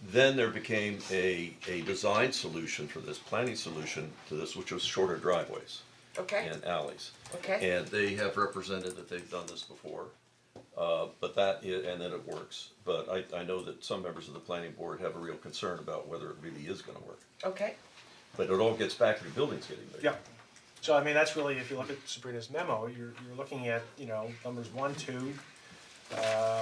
Speaker 8: then there became a design solution for this, planning solution to this, which was shorter driveways
Speaker 5: Okay,
Speaker 8: and alleys.
Speaker 5: okay.
Speaker 8: And they have represented that they've done this before, but and that it works. But I know that some members of the planning board have a real concern about whether it really is gonna work.
Speaker 5: Okay,
Speaker 8: But it all gets back to the buildings getting bigger.
Speaker 3: yeah. So I mean, that's really, if you look at Sabrina's memo, you're looking at, numbers 1, 2,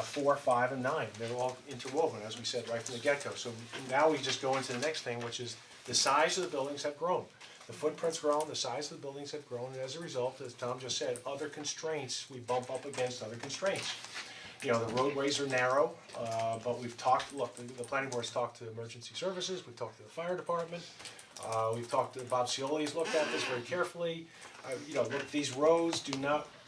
Speaker 3: 4, 5, and 9. They're all interwoven, as we said right from the get-go. So now we just go into the next thing, which is the size of the buildings have grown. The footprint's grown, the size of the buildings have grown, and as a result, as Tom just said, other constraints, we bump up against other constraints. The roadways are narrow, but we've talked, look, the planning board's talked to emergency services, we've talked to the fire department, we've talked to, Bob Cioli's looked at this very carefully. Look, these roads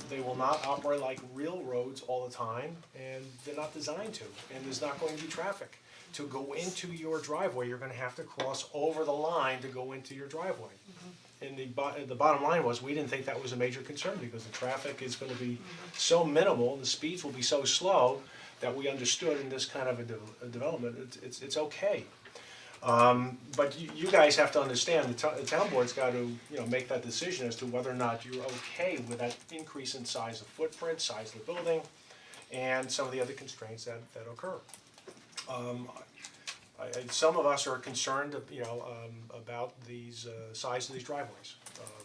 Speaker 3: they will not operate like real roads all the time, and they're not designed to, and there's not going to be traffic. To go into your driveway, you're gonna have to cross over the line to go into your driveway. And the bottom line was, we didn't think that was a major concern, because the traffic is gonna be so minimal, the speeds will be so slow, that we understood in this kind of a development, it's okay. But you guys have to understand, the town board's gotta, make that decision as to whether or not you're okay with that increase in size of footprint, size of the building, and some of the other constraints that occur. Some of us are concerned, about these, size of these driveways.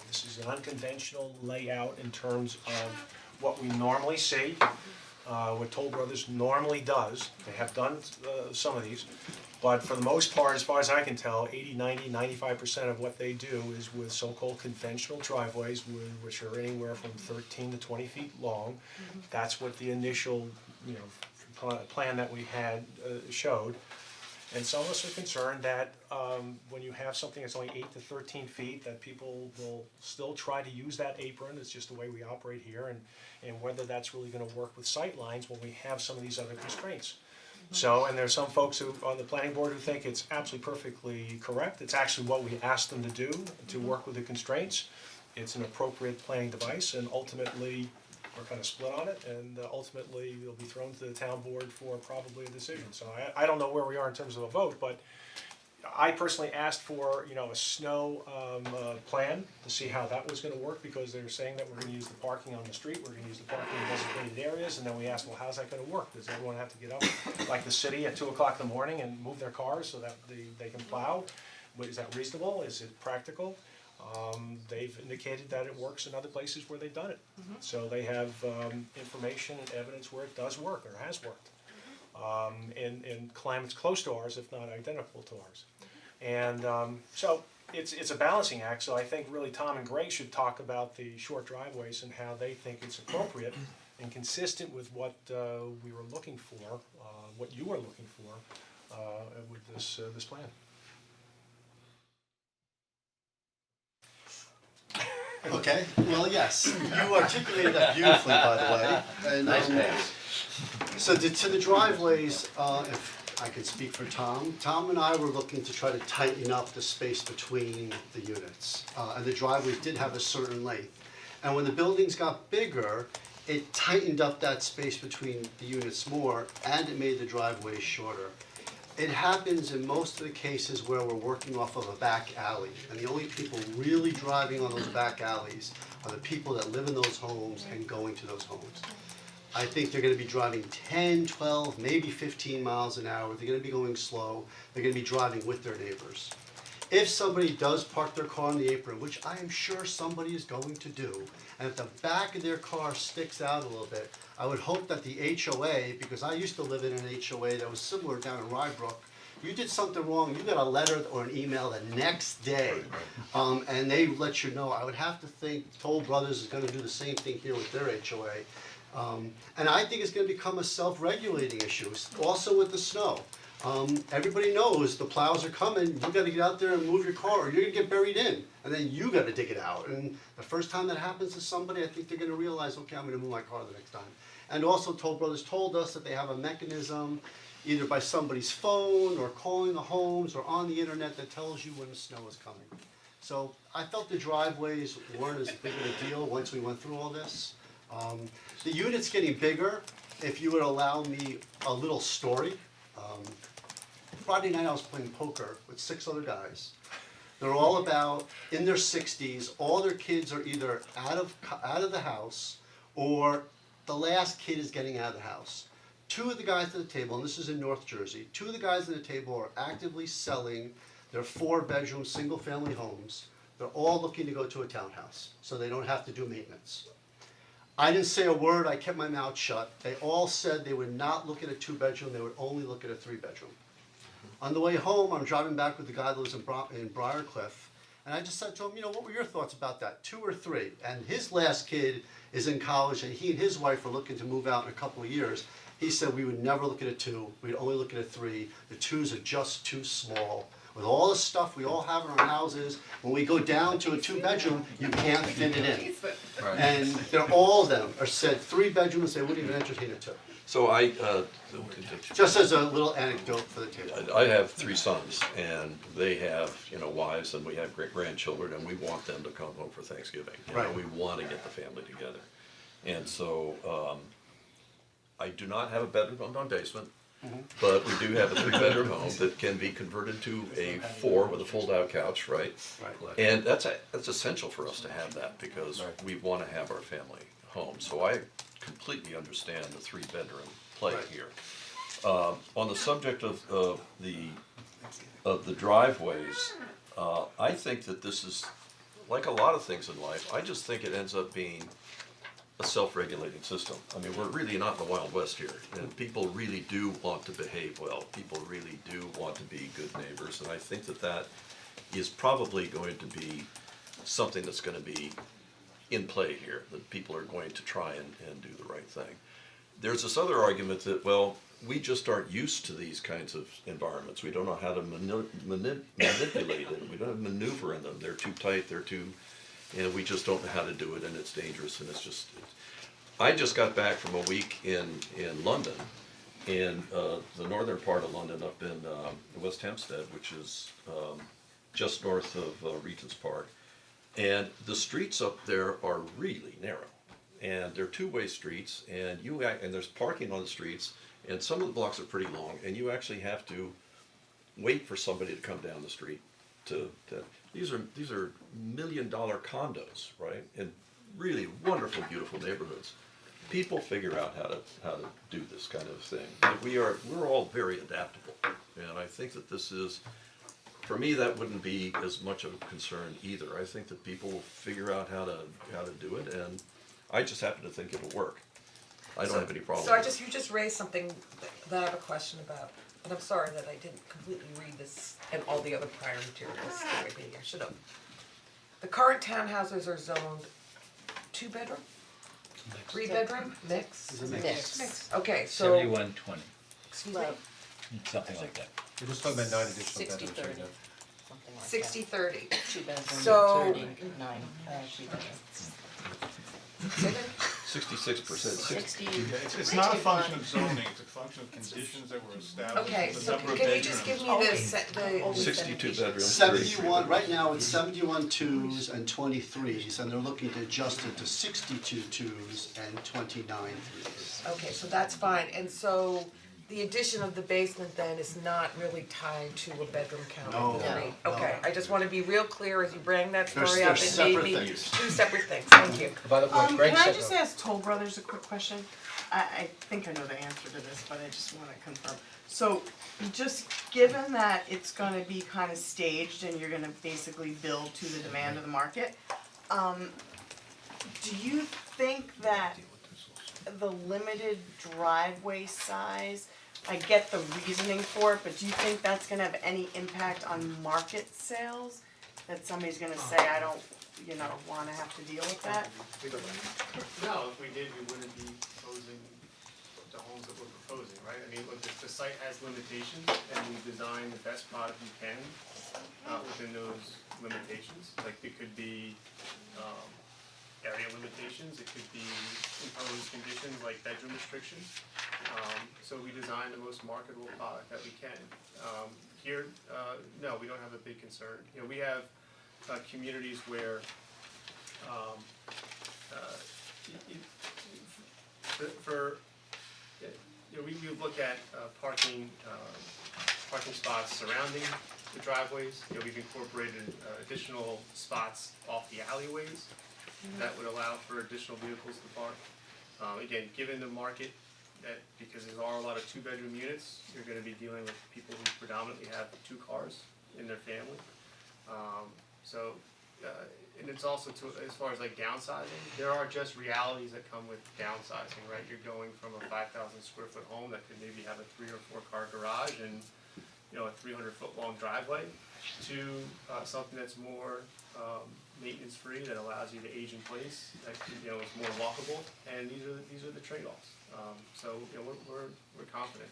Speaker 3: This is an unconventional layout in terms of what we normally see, what Toll Brothers normally does. They have done, some of these, but for the most part, as far as I can tell, 80, 90, 95% of what they do is with so-called conventional driveways, which are anywhere from 13 to 20 feet long. That's what the initial, plan that we had showed. And some of us are concerned that when you have something that's only 8 to 13 feet, that people will still try to use that apron, it's just the way we operate here, and whether that's really gonna work with sight lines when we have some of these other constraints. So, and there's some folks who, on the planning board, who think it's absolutely perfectly correct, it's actually what we asked them to do, to work with the constraints. It's an appropriate planning device, and ultimately, we're kind of split on it, and ultimately, it'll be thrown to the town board for probably a decision. So I don't know where we are in terms of a vote, but I personally asked for, a snow plan to see how that was gonna work, because they were saying that we're gonna use the parking on the street, we're gonna use the parking in designated areas, and then we asked, well, how's that gonna work? Does everyone have to get up like the city at 2 o'clock in the morning and move their cars so that they can plow? Is that reasonable? Is it practical? They've indicated that it works in other places where they've done it. So they have information and evidence where it does work, or has worked. In climates close to ours, if not identical to ours. And so it's a balancing act, so I think really Tom and Greg should talk about the short driveways and how they think it's appropriate and consistent with what we were looking for, what you were looking for, with this plan.
Speaker 6: Okay, well, yes, you articulated that beautifully, by the way, and,
Speaker 7: Nice pass.
Speaker 6: so to the driveways, if I could speak for Tom and I were looking to try to tighten up the space between the units. And the driveways did have a certain length. And when the buildings got bigger, it tightened up that space between the units more, and it made the driveways shorter. It happens in most of the cases where we're working off of a back alley, and the only people really driving on those back alleys are the people that live in those homes and going to those homes. I think they're gonna be driving 10, 12, maybe 15 miles an hour, they're gonna be going slow, they're gonna be driving with their neighbors. If somebody does park their car on the apron, which I am sure somebody is going to do, and if the back of their car sticks out a little bit, I would hope that the HOA, because I used to live in an HOA that was similar down in Rybrook, you did something wrong, you got a letter or an email the next day, and they let you know. I would have to think Toll Brothers is gonna do the same thing here with their HOA. And I think it's gonna become a self-regulating issue, also with the snow. Everybody knows the plows are coming, you gotta get out there and move your car, or you're gonna get buried in, and then you gotta dig it out. And the first time that happens to somebody, I think they're gonna realize, okay, I'm gonna move my car the next time. And also Toll Brothers told us that they have a mechanism, either by somebody's phone, or calling the homes, or on the internet, that tells you when the snow is coming. So I felt the driveways weren't as big of a deal once we went through all this. The unit's getting bigger. If you would allow me a little story. Friday night I was playing poker with 6 other guys. They're all about in their 60s, all their kids are either out of the house, or the last kid is getting out of the house. 2 of the guys at the table, and this is in North Jersey, 2 of the guys at the table are actively selling their 4-bedroom, single-family homes. They're all looking to go to a townhouse, so they don't have to do maintenance. I didn't say a word, I kept my mouth shut. They all said they would not look at a 2-bedroom, they would only look at a 3-bedroom. On the way home, I'm driving back with the guy that lives in Briarcliff, and I just said to him, you know, what were your thoughts about that, 2 or 3? And his last kid is in college, and he and his wife are looking to move out in a couple of years. He said we would never look at a 2, we'd only look at a 3. The 2s are just too small. With all the stuff we all have in our houses, when we go down to a 2-bedroom, you can't fit it in. And they're all of them are said 3 bedrooms, they wouldn't even entertain a 2.
Speaker 8: So
Speaker 6: Just as a little anecdote for the table.
Speaker 8: I have 3 sons, and they have, wives, and we have great grandchildren, and we want them to come home for Thanksgiving.
Speaker 6: Right.
Speaker 8: We wanna get the family together. And so, I do not have a bedroom on basement, but we do have a 3-bedroom home that can be converted to a 4 with a fold-out couch, right?
Speaker 6: Right.
Speaker 8: And that's essential for us to have that, because we wanna have our family home. So I completely understand the 3-bedroom play here. On the subject of the driveways, I think that this is, like a lot of things in life, I just think it ends up being a self-regulating system. I mean, we're really not in the Wild West here, and people really do want to behave well. People really do want to be good neighbors, and I think that that is probably going to be something that's gonna be in play here, that people are going to try and do the right thing. There's this other argument that, well, we just aren't used to these kinds of environments. We don't know how to manipulate them. We don't maneuver in them. They're too tight, and we just don't know how to do it, and it's dangerous, and I just got back from a week in London, in the northern part of London, up in West Hampstead, which is just north of Regent's Park. And the streets up there are really narrow, and they're 2-way streets, and there's parking on the streets, and some of the blocks are pretty long, and you actually have to wait for somebody to come down the street these are $1 million condos, right? In really wonderful, beautiful neighborhoods. People figure out how to do this kind of thing. And we're all very adaptable, and I think that this is, for me, that wouldn't be as much of a concern either. I think that people will figure out how to do it, and I just happen to think it'll work. I don't have any problem.
Speaker 5: So you just raised something that I have a question about, and I'm sorry that I didn't completely read this and all the other prior materials the way I should have. The current townhouses are zoned 2-bedroom? 3-bedroom, mix?
Speaker 7: It's a mix.
Speaker 5: Okay, so.
Speaker 7: 71-20,
Speaker 5: Excuse me?
Speaker 7: something like that.
Speaker 1: We're just talking about 9 additional bedrooms right
Speaker 11: 60-30.
Speaker 1: now.
Speaker 11: Something like that.
Speaker 5: 60-30.
Speaker 11: 2 bedrooms,
Speaker 5: So-
Speaker 11: 39, 3 bedrooms.
Speaker 8: 66%.
Speaker 11: 60.
Speaker 4: It's not a function of zoning, it's a function of conditions that were established,
Speaker 5: Okay,
Speaker 4: the
Speaker 5: so
Speaker 4: number of
Speaker 5: can you
Speaker 4: bedrooms.
Speaker 5: just give me the
Speaker 8: 62 bedrooms.
Speaker 6: 71, right now it's 71 twos and 23s, and they're looking to adjust it to 62 twos and 29 threes.
Speaker 5: Okay, so that's fine, and so the addition of the basement then is not really tied to a bedroom count
Speaker 6: No,
Speaker 5: for me?
Speaker 6: no.
Speaker 5: Okay, I just wanna be real clear as you bring that
Speaker 6: They're-
Speaker 5: story up,
Speaker 6: they're
Speaker 5: it made
Speaker 6: separate
Speaker 5: me,
Speaker 6: things.
Speaker 5: two separate things, thank you.
Speaker 1: By the way, Greg
Speaker 19: Can I
Speaker 1: said-
Speaker 19: just ask Toll Brothers a quick question? I think I know the answer to this, but I just wanna confirm. So, just given that it's gonna be kind of staged and you're gonna basically build to the demand of the market, do you think that the limited driveway size, I get the reasoning for it, but do you think that's gonna have any impact on market sales? That somebody's gonna say, I don't, wanna have to deal with that?
Speaker 12: No, if we did, we wouldn't be proposing the homes that we're proposing, right? I mean, look, the site has limitations, and we design the best product we can, within those limitations. Like, it could be, area limitations, it could be imposed conditions like bedroom restrictions. So we design the most marketable product that we can. Here, no, we don't have a big concern. We have, communities where, we look at parking spots surrounding the driveways. We've incorporated additional spots off the alleyways that would allow for additional vehicles to park. Again, given the market, that because there are a lot of 2-bedroom units, you're gonna be dealing with people who predominantly have 2 cars in their family. And it's also as far as like downsizing, there are just realities that come with downsizing, right? You're going from a 5,000 square foot home that could maybe have a 3 or 4 car garage and, a 300-foot long driveway to something that's more maintenance free, that allows you to age in place, that is more walkable, and these are the trade-offs. We're confident.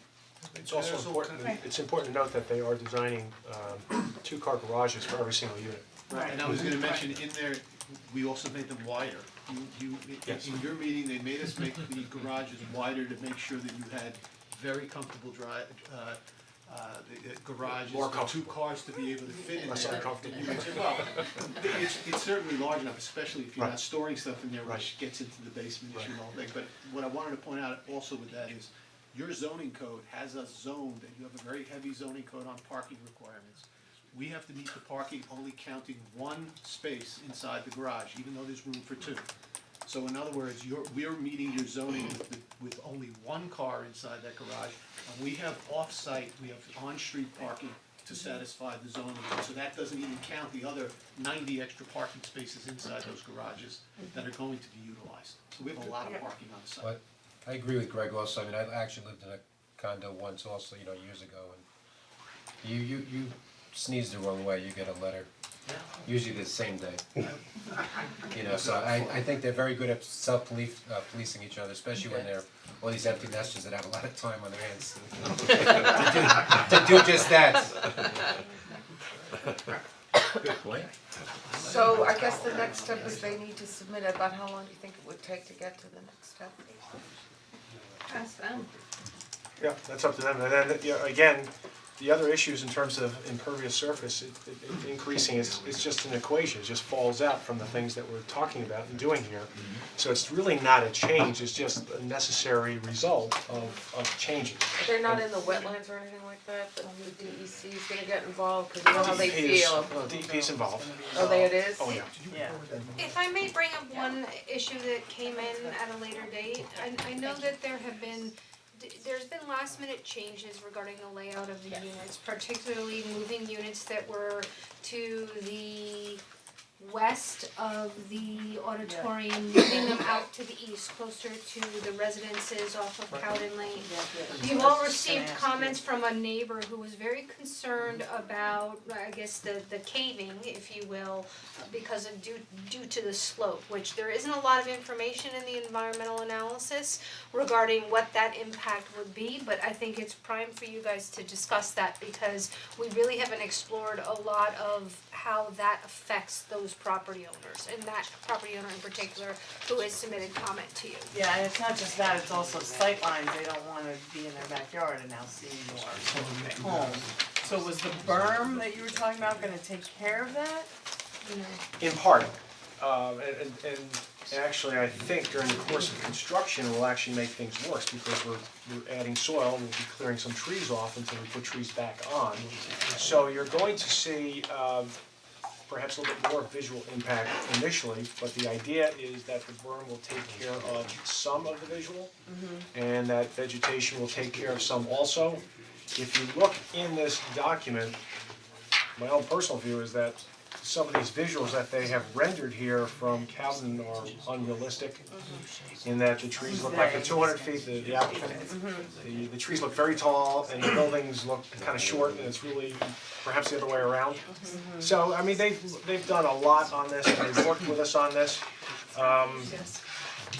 Speaker 3: It's also important to note that they are designing 2-car garages for every single unit.
Speaker 16: Right, and I was gonna mention in there, we also made them wider. In your meeting, they made us make the garages wider to make sure that you had very comfortable garages,
Speaker 3: More
Speaker 16: for 2 cars to be able to fit in there.
Speaker 3: Less uncomfortable.
Speaker 16: Well, it's certainly large enough, especially if you're not storing stuff in there, which gets into the basement issue and all that. But what I wanted to point out also with that is, your zoning code has us zoned, and you have a very heavy zoning code on parking requirements. We have to meet the parking only counting 1 space inside the garage, even though there's room for 2. So in other words, we're meeting your zoning with only 1 car inside that garage, and we have off-site, we have on-street parking to satisfy the zoning. So that doesn't even count the other 90 extra parking spaces inside those garages that are going to be utilized. So we have a lot of parking on the site.
Speaker 1: But I agree with Greg also, I mean, I actually lived in a condo once also, years ago, and you sneeze the wrong way, you get a letter, usually the same day. So I think they're very good at policing each other, especially when they're all these empty nesters that have a lot of time on their hands to do just that.
Speaker 7: Good point.
Speaker 5: So I guess the next step is they need to submit it. About how long do you think it would take to get to the next step?
Speaker 14: Ask them.
Speaker 3: Yeah, that's up to them, and then, again, the other issues in terms of impervious surface, it increasing, it's just an equation, it just falls out from the things that we're talking about and doing here. So it's really not a change, it's just a necessary result of changes.
Speaker 5: But they're not in the wetlands or anything like that, the DEC is gonna get involved, cause you know how they feel.
Speaker 3: DEP is involved.
Speaker 5: Oh, it is?
Speaker 3: Oh, yeah.
Speaker 2: If I may bring up one issue that came in at a later date, I know that there's been last minute changes regarding the layout of the units, particularly moving units that were to the west of the auditorium, moving them out to the east, closer to the residences off of Cowden Lane. You've all received comments from a neighbor who was very concerned about, I guess, the caving, if you will, because of due to the slope, which there isn't a lot of information in the environmental analysis regarding what that impact would be, but I think it's prime for you guys to discuss that because we really haven't explored a lot of how that affects those property owners, and that property owner in particular who has submitted comment to you.
Speaker 19: Yeah, and it's not just that, it's also sight lines, they don't wanna be in their backyard and now see your home. So was the berm that you were talking about gonna take care of that?
Speaker 3: In part, and actually, I think during the course of construction, it will actually make things worse because we're adding soil, we'll be clearing some trees off until we put trees back on. So you're going to see perhaps a little bit more visual impact initially, but the idea is that the berm will take care of some of the visual, and that vegetation will take care of some also. If you look in this document, my own personal view is that some of these visuals that they have rendered here from Cowden are unrealistic, in that the trees look like they're 200 feet, the applicant, the trees look very tall, and the buildings look kind of short, and it's really perhaps the other way around. So, I mean, they've done a lot on this, and they've worked with us on this,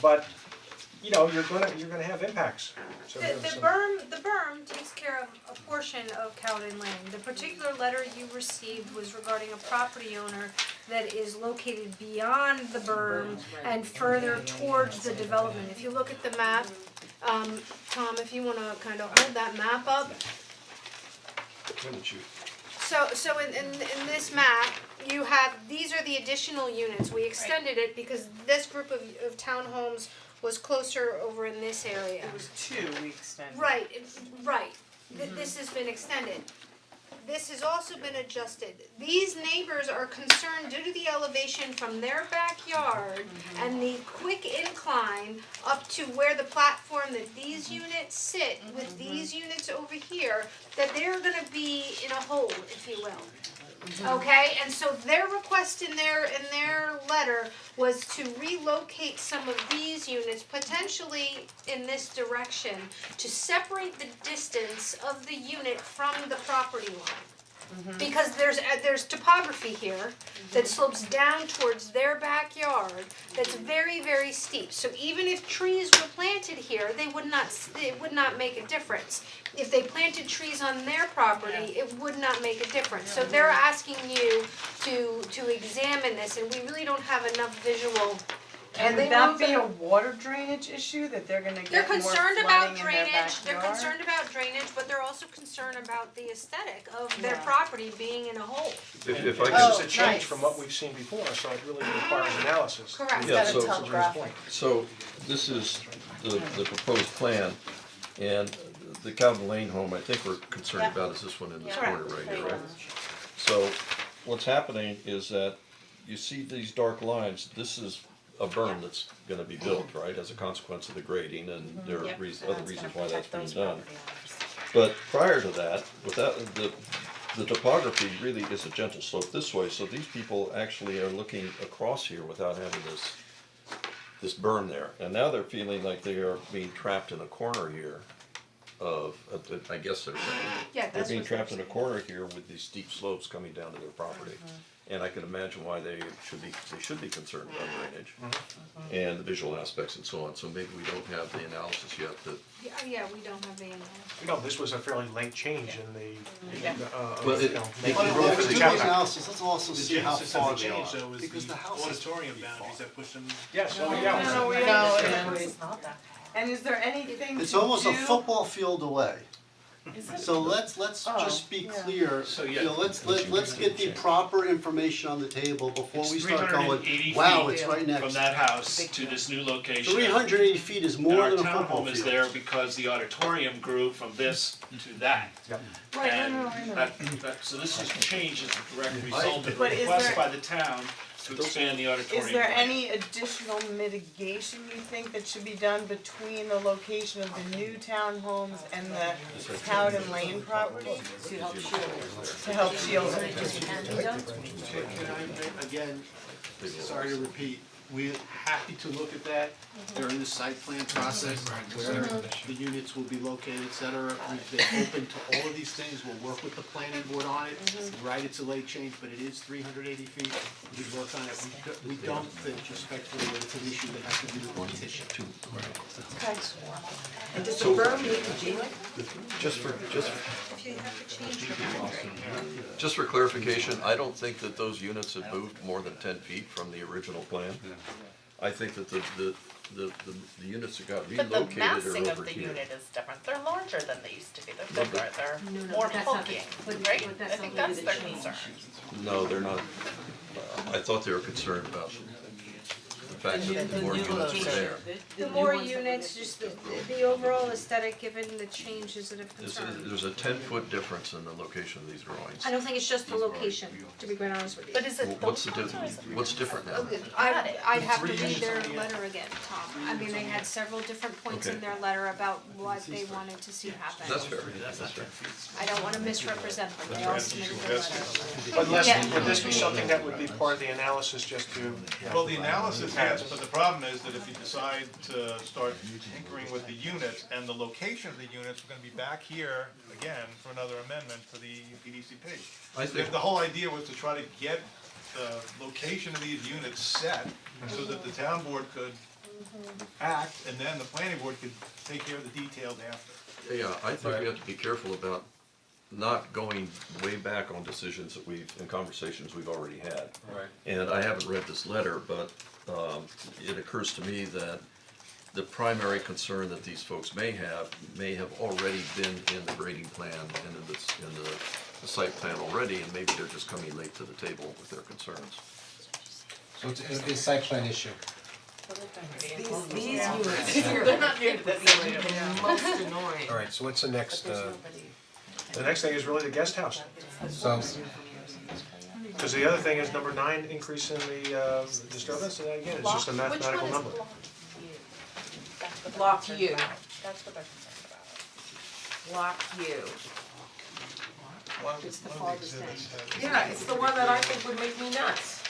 Speaker 3: but, you know, you're gonna have impacts. So
Speaker 2: The berm takes care of a portion of Cowden Lane. The particular letter you received was regarding a property owner that is located beyond the berm and further towards the development. If you look at the map, Tom, if you wanna kind of hold that map up. So in this map, you have, these are the additional units. We extended it because this group of townhomes was closer over in this area.
Speaker 19: It was two we extended.
Speaker 2: Right, this has been extended. This has also been adjusted. These neighbors are concerned due to the elevation from their backyard and the quick incline up to where the platform that these units sit with these units over here, that they're gonna be in a hole, if you will. Okay, and so their request in their letter was to relocate some of these units, potentially in this direction, to separate the distance of the unit from the property line. Because there's topography here that slopes down towards their backyard that's very, very steep. So even if trees were planted here, it would not make a difference. If they planted trees on their property, it would not make a difference. So they're asking you to examine this, and we really don't have enough visual.
Speaker 19: And would that be a water drainage issue, that they're gonna
Speaker 2: They're
Speaker 19: get more
Speaker 2: concerned
Speaker 19: flooding
Speaker 2: about
Speaker 19: in their
Speaker 2: drainage,
Speaker 19: backyard?
Speaker 2: they're concerned about drainage, but they're also concerned about the aesthetic of their property being in a hole.
Speaker 8: If I
Speaker 3: This
Speaker 8: could,
Speaker 3: is a change from what we've seen before, so it really requires analysis.
Speaker 2: Correct.
Speaker 8: Yeah,
Speaker 19: It's got a
Speaker 8: so-
Speaker 19: topographic.
Speaker 8: so this is the proposed plan, and the Cowden Lane home, I think we're concerned about is this one in this corner right here, right? So what's happening is that you see these dark lines, this is a berm that's gonna be built, right, as a consequence of the grading, and there are other reasons why that's being done. But prior to that, without, the topography really is a gentle slope this way, so these people actually are looking across here without having this berm there. And now they're feeling like they are being trapped in a corner here of, I guess they're saying.
Speaker 2: Yeah,
Speaker 8: They're being trapped in a corner here with these steep slopes coming down to their property. And I can imagine why they should be concerned about drainage and the visual aspects and so on, so maybe we don't have the analysis yet that.
Speaker 2: Yeah, we don't have the analysis.
Speaker 3: No, this was a fairly late change in the,
Speaker 8: Well,
Speaker 3: you know, making
Speaker 6: Well,
Speaker 3: room
Speaker 6: if
Speaker 3: for
Speaker 6: we
Speaker 3: the
Speaker 6: do
Speaker 3: chapter.
Speaker 6: the analysis, let's also
Speaker 12: The
Speaker 6: see how
Speaker 12: genesis
Speaker 6: far
Speaker 12: of the
Speaker 6: they
Speaker 12: change
Speaker 6: are,
Speaker 12: though is
Speaker 6: because the house is
Speaker 12: auditorium
Speaker 6: pretty
Speaker 12: boundaries
Speaker 6: far.
Speaker 12: that push them.
Speaker 3: Yes, oh
Speaker 19: No,
Speaker 3: yeah.
Speaker 19: it's not that. And is there anything to
Speaker 6: It's almost a
Speaker 19: do-
Speaker 6: football field away.
Speaker 19: Is it?
Speaker 6: So let's
Speaker 19: Oh,
Speaker 6: just be
Speaker 19: yeah.
Speaker 6: clear,
Speaker 12: So,
Speaker 6: you
Speaker 12: yeah.
Speaker 6: know, let's get the proper information on the table before we start going,
Speaker 17: 380
Speaker 6: wow,
Speaker 17: feet
Speaker 6: it's right next.
Speaker 17: From that house to this new location.
Speaker 6: 380 feet is more than a
Speaker 17: And our
Speaker 6: football
Speaker 17: townhome is
Speaker 6: field.
Speaker 17: there because the auditorium grew from this to that.
Speaker 19: Right,
Speaker 17: And
Speaker 19: I know.
Speaker 17: so this is change as a direct result of
Speaker 19: But
Speaker 17: the
Speaker 19: is
Speaker 17: request
Speaker 19: there-
Speaker 17: by the town to expand the auditorium.
Speaker 19: Is there any additional mitigation you think that should be done between the location of the new townhomes and the Cowden Lane property?
Speaker 11: To help shield.
Speaker 19: To help shield it?
Speaker 16: Can I, again,
Speaker 8: They will
Speaker 16: sorry to
Speaker 8: also-
Speaker 16: repeat, we're happy to look at that during the site plan process, where the units will be located, et cetera. We've been open to all of these things, we'll work with the planning board on it. Right, it's a late change, but it is 380 feet, we work on it. We don't think respectfully that it's an issue that has to do with partition.
Speaker 5: And does the berm need to be like?
Speaker 2: If you have to change the
Speaker 8: Just for clarification, I don't think that those units have moved more than 10 feet from the original plan. I think that the units that got
Speaker 14: But the
Speaker 8: relocated are over here.
Speaker 14: massing of the unit is different, they're larger than they used to be, they're
Speaker 8: No,
Speaker 14: bigger,
Speaker 8: but-
Speaker 14: they're
Speaker 2: No,
Speaker 14: more
Speaker 2: that's not the-
Speaker 14: bulky,
Speaker 2: but-
Speaker 14: right?
Speaker 2: but
Speaker 14: I
Speaker 2: that's
Speaker 14: think
Speaker 2: not
Speaker 14: that's
Speaker 2: the
Speaker 14: their
Speaker 2: change.
Speaker 14: concern.
Speaker 8: No, they're not. I thought they were concerned about the fact that the more units are there.
Speaker 2: The more units, just the overall aesthetic, given the changes that have concerned.
Speaker 8: There's a 10-foot difference in the location of these drawings.
Speaker 2: I don't think it's just the location, to be quite honest with you.
Speaker 14: But is it
Speaker 8: What's the what's different now?
Speaker 2: I'd have to read their letter again, Tom. I mean, they had several different points in
Speaker 8: Okay.
Speaker 2: their letter about what they wanted to see happen.
Speaker 8: That's fair, that's fair.
Speaker 2: I don't wanna misrepresent them, they all submitted their letter.
Speaker 3: But Leslie,
Speaker 2: Yeah.
Speaker 3: would this be something that would be part of the analysis, just to?
Speaker 4: Well, the analysis, yes, but the problem is that if you decide to start tinkering with the units and the location of the units, we're gonna be back here again for another amendment for the PDCP.
Speaker 8: I think-
Speaker 4: The whole idea was to try to get the location of these units set so that the town board could act and then the planning board could take care of the details after.
Speaker 8: Yeah, I think we have to be careful about not going way back on decisions that and conversations we've already had.
Speaker 1: Right.
Speaker 8: And I haven't read this letter, but it occurs to me that the primary concern that these folks may have already been in the grading plan and in the site plan already, and maybe they're just coming late to the table with their concerns.
Speaker 1: So it'll be a site plan issue.
Speaker 5: These units here, they're not here, that's the most annoying.
Speaker 1: Alright, so what's the next,
Speaker 3: The next thing is really the guest house.
Speaker 1: so,
Speaker 3: Cause the other thing is number 9, increase in the disturbance, and again, it's just a mathematical number.
Speaker 5: Block U.
Speaker 14: That's what they're concerned about.
Speaker 5: Block U.
Speaker 2: It's the farthest end.
Speaker 5: Yeah, it's the one that I think would make me nuts.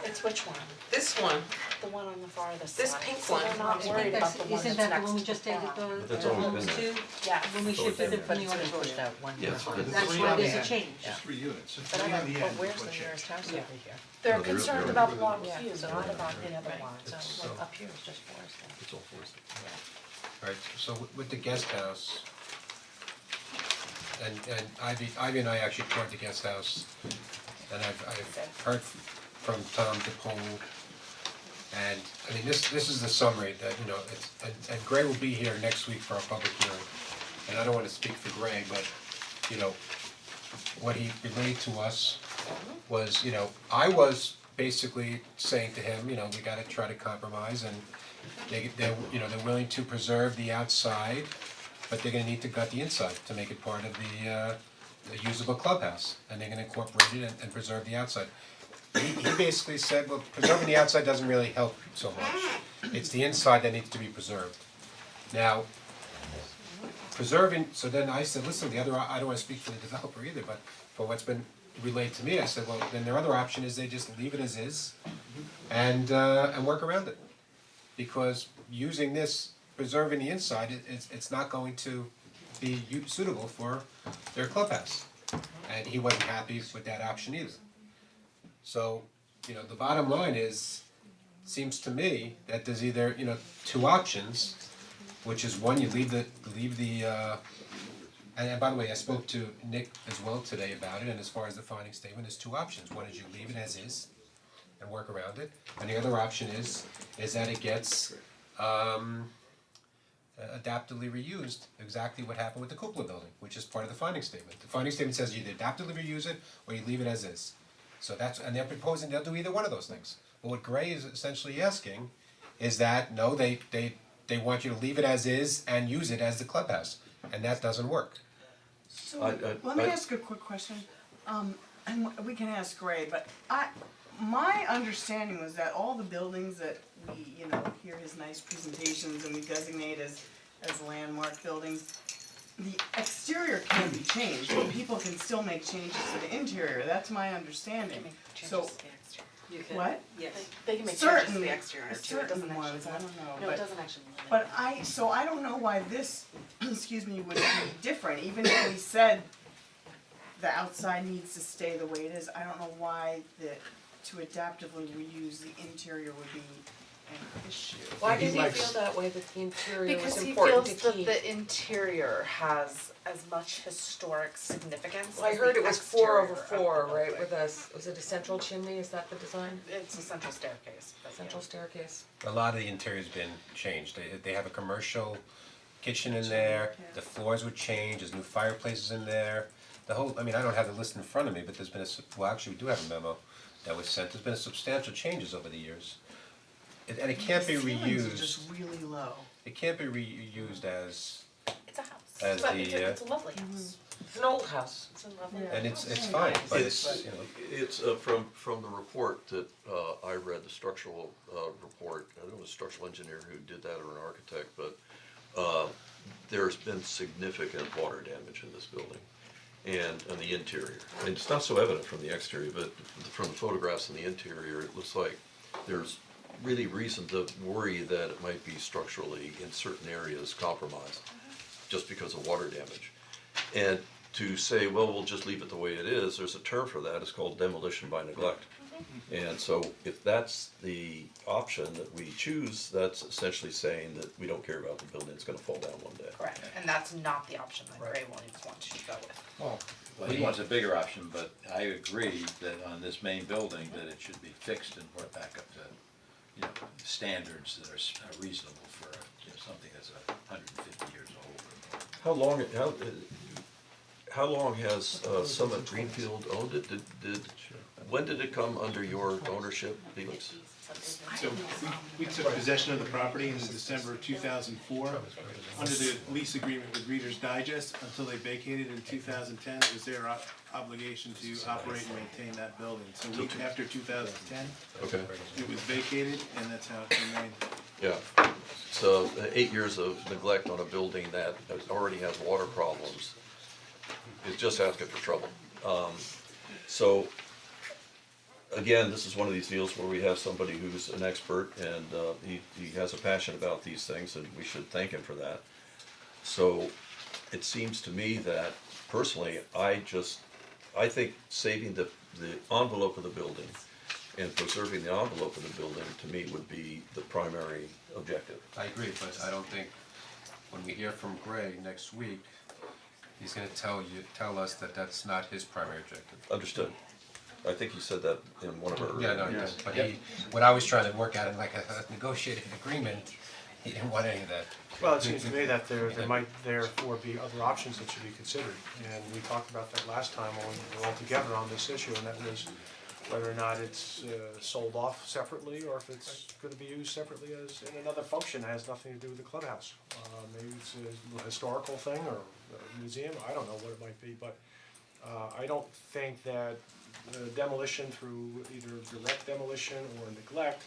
Speaker 11: It's which one?
Speaker 5: This one.
Speaker 11: The one on the farthest
Speaker 5: This
Speaker 11: side.
Speaker 5: pink
Speaker 11: So
Speaker 5: one.
Speaker 11: they're not worried about the one
Speaker 2: Isn't
Speaker 11: that's
Speaker 2: that the
Speaker 11: next
Speaker 2: one we
Speaker 11: to
Speaker 2: just
Speaker 11: the
Speaker 2: dated
Speaker 11: farm.
Speaker 2: the
Speaker 8: That's always
Speaker 2: homes
Speaker 8: been
Speaker 2: to?
Speaker 11: Yes.
Speaker 2: When we
Speaker 8: It's always
Speaker 2: shifted
Speaker 8: been
Speaker 2: it from the
Speaker 11: But it's
Speaker 2: auditorium?
Speaker 11: pushed out one.
Speaker 8: Yes,
Speaker 11: more.
Speaker 8: but-
Speaker 2: That's why there's a change.
Speaker 11: Yeah.
Speaker 13: 3 units.
Speaker 11: But I don't, but where's the
Speaker 4: Which
Speaker 11: nearest house over here?
Speaker 14: They're
Speaker 8: No, they're-
Speaker 14: concerned
Speaker 8: they're-
Speaker 14: about block
Speaker 11: Yeah,
Speaker 14: Q,
Speaker 11: so not about the other ones,
Speaker 1: It's,
Speaker 11: so up here is just forested.
Speaker 8: It's all forested.
Speaker 1: alright, so with the guest house, and Ivy and I actually toured the guest house, and I've heard from Tom DePaul, and, I mean, this is the summary that, you know, it's, and Gray will be here next week for our public hearing, and I don't wanna speak for Gray, but, you know, what he relayed to us was, you know, I was basically saying to him, you know, we gotta try to compromise, and they're willing to preserve the outside, but they're gonna need to gut the inside to make it part of the usable clubhouse, and they're gonna incorporate it and preserve the outside. He basically said, well, preserving the outside doesn't really help so much, it's the inside that needs to be preserved. Now, preserving, so then I said, listen, I don't wanna speak for the developer either, but for what's been relayed to me, I said, well, then their other option is they just leave it as is and work around it. Because using this, preserving the inside, it's not going to be suitable for their clubhouse. And he wasn't happy with that option either. So, you know, the bottom line is, seems to me that there's either, you know, 2 options, which is one, you leave the and by the way, I spoke to Nick as well today about it, and as far as the finding statement, there's 2 options. One is you leave it as is and work around it, and the other option is that it gets adaptively reused, exactly what happened with the cupola building, which is part of the finding statement. The finding statement says you either adaptively reuse it or you leave it as is. So and they're proposing they'll do either one of those things. But what Gray is essentially asking is that, no, they want you to leave it as is and use it as the clubhouse, and that doesn't work.
Speaker 19: So, let me ask a quick question, and we can ask Gray, but my understanding was that all the buildings that we, you know, hear his nice presentations and we designate as landmark buildings, the exterior can be changed, but people can still make changes to the interior, that's my understanding. So,
Speaker 11: You can,
Speaker 19: What?
Speaker 11: yes, they can make changes to
Speaker 19: Certain,
Speaker 11: the exterior too, it doesn't
Speaker 19: certain
Speaker 11: actually.
Speaker 19: ones, I don't know,
Speaker 11: No,
Speaker 19: but.
Speaker 11: it doesn't actually limit.
Speaker 19: But I don't know why this, excuse me, would be different, even if we said the outside needs to stay the way it is, I don't know why to adaptively reuse the interior would be an issue.
Speaker 5: Why does he feel that way, that the interior was
Speaker 14: Because he
Speaker 5: important
Speaker 14: feels
Speaker 5: to keep?
Speaker 14: that the interior has as much historic significance
Speaker 5: Well, I
Speaker 14: as
Speaker 5: heard
Speaker 14: the
Speaker 5: it was 4
Speaker 14: exterior
Speaker 5: over
Speaker 14: of
Speaker 5: 4,
Speaker 14: the
Speaker 5: right,
Speaker 14: building.
Speaker 5: with us, was it a central chimney, is that the design?
Speaker 14: It's a central staircase, but
Speaker 5: Central staircase?
Speaker 1: A lot of the interior's been changed, they have a commercial kitchen in there, the floors were changed, there's new fireplaces in there. The whole, I mean, I don't have the list in front of me, but there's been well, actually, we do have a memo that was sent, there's been substantial changes over the years. And it can't be
Speaker 19: The ceilings are
Speaker 1: reused,
Speaker 19: just really low.
Speaker 1: it can't be reused as,
Speaker 14: it's a house.
Speaker 1: as
Speaker 14: But
Speaker 1: the,
Speaker 14: it's a lovely house.
Speaker 5: It's an old house.
Speaker 14: It's a lovely
Speaker 1: and
Speaker 14: house.
Speaker 1: it's fine, but it's, you know.
Speaker 8: It's from the report that I read, the structural report, I don't know if it was a structural engineer who did that or an architect, but there's been significant water damage in this building and on the interior. And it's not so evident from the exterior, but from the photographs in the interior, it looks like there's really reason to worry that it might be structurally in certain areas compromised just because of water damage. And to say, well, we'll just leave it the way it is, there's a term for that, it's called demolition by neglect. And so if that's the option that we choose, that's essentially saying that we don't care about the building, it's gonna fall down one day.
Speaker 14: Correct, and that's not the option that Gray Williams wants you to go with.
Speaker 7: Well, he wants a bigger option, but I agree that on this main building, that it should be fixed and brought back up to, you know, standards that are reasonable for, something that's 150 years old.
Speaker 8: How long has Summit Greenfield owned it? When did it come under your ownership, Felix?
Speaker 16: So we took possession of the property in December of 2004. Under the lease agreement with Reader's Digest, until they vacated in 2010, it was their obligation to operate and maintain that building. So a week after 2010,
Speaker 8: Okay.
Speaker 16: it was vacated, and that's how it remained.
Speaker 8: Yeah, so 8 years of neglect on a building that already has water problems is just asking for trouble. So, again, this is one of these deals where we have somebody who's an expert and he has a passion about these things and we should thank him for that. So, it seems to me that personally, I think saving the envelope of the building and preserving the envelope of the building, to me, would be the primary objective.
Speaker 1: I agree, but I don't think, when we hear from Gray next week, he's gonna tell us that that's not his primary objective.
Speaker 8: Understood. I think he said that in one of our.
Speaker 1: Yeah, no, he does, but when I was trying to work out like a negotiated agreement, he didn't want any of that.
Speaker 3: Well, it seems to me that there might therefore be other options that should be considered, and we talked about that last time when we were all together on this issue, and that was whether or not it's sold off separately, or if it's gonna be used separately as in another function that has nothing to do with the clubhouse. Maybe it's a historical thing or a museum, I don't know what it might be, but I don't think that demolition through either direct demolition or neglect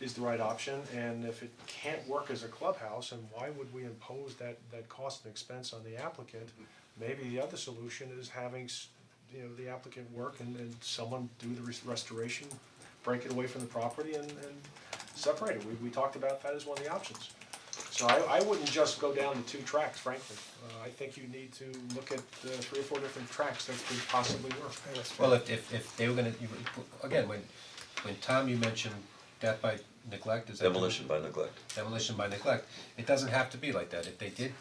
Speaker 3: is the right option, and if it can't work as a clubhouse, and why would we impose that cost and expense on the applicant? Maybe the other solution is having the applicant work and someone do the restoration, break it away from the property and separate it. We talked about that as one of the options. So I wouldn't just go down the 2 tracks, frankly. I think you need to look at 3 or 4 different tracks that could possibly work.
Speaker 1: Well, if they were gonna, again, when Tom, you mentioned death by neglect, is that?
Speaker 8: Demolition by neglect.
Speaker 1: Demolition by neglect, it doesn't have to be like that, if they did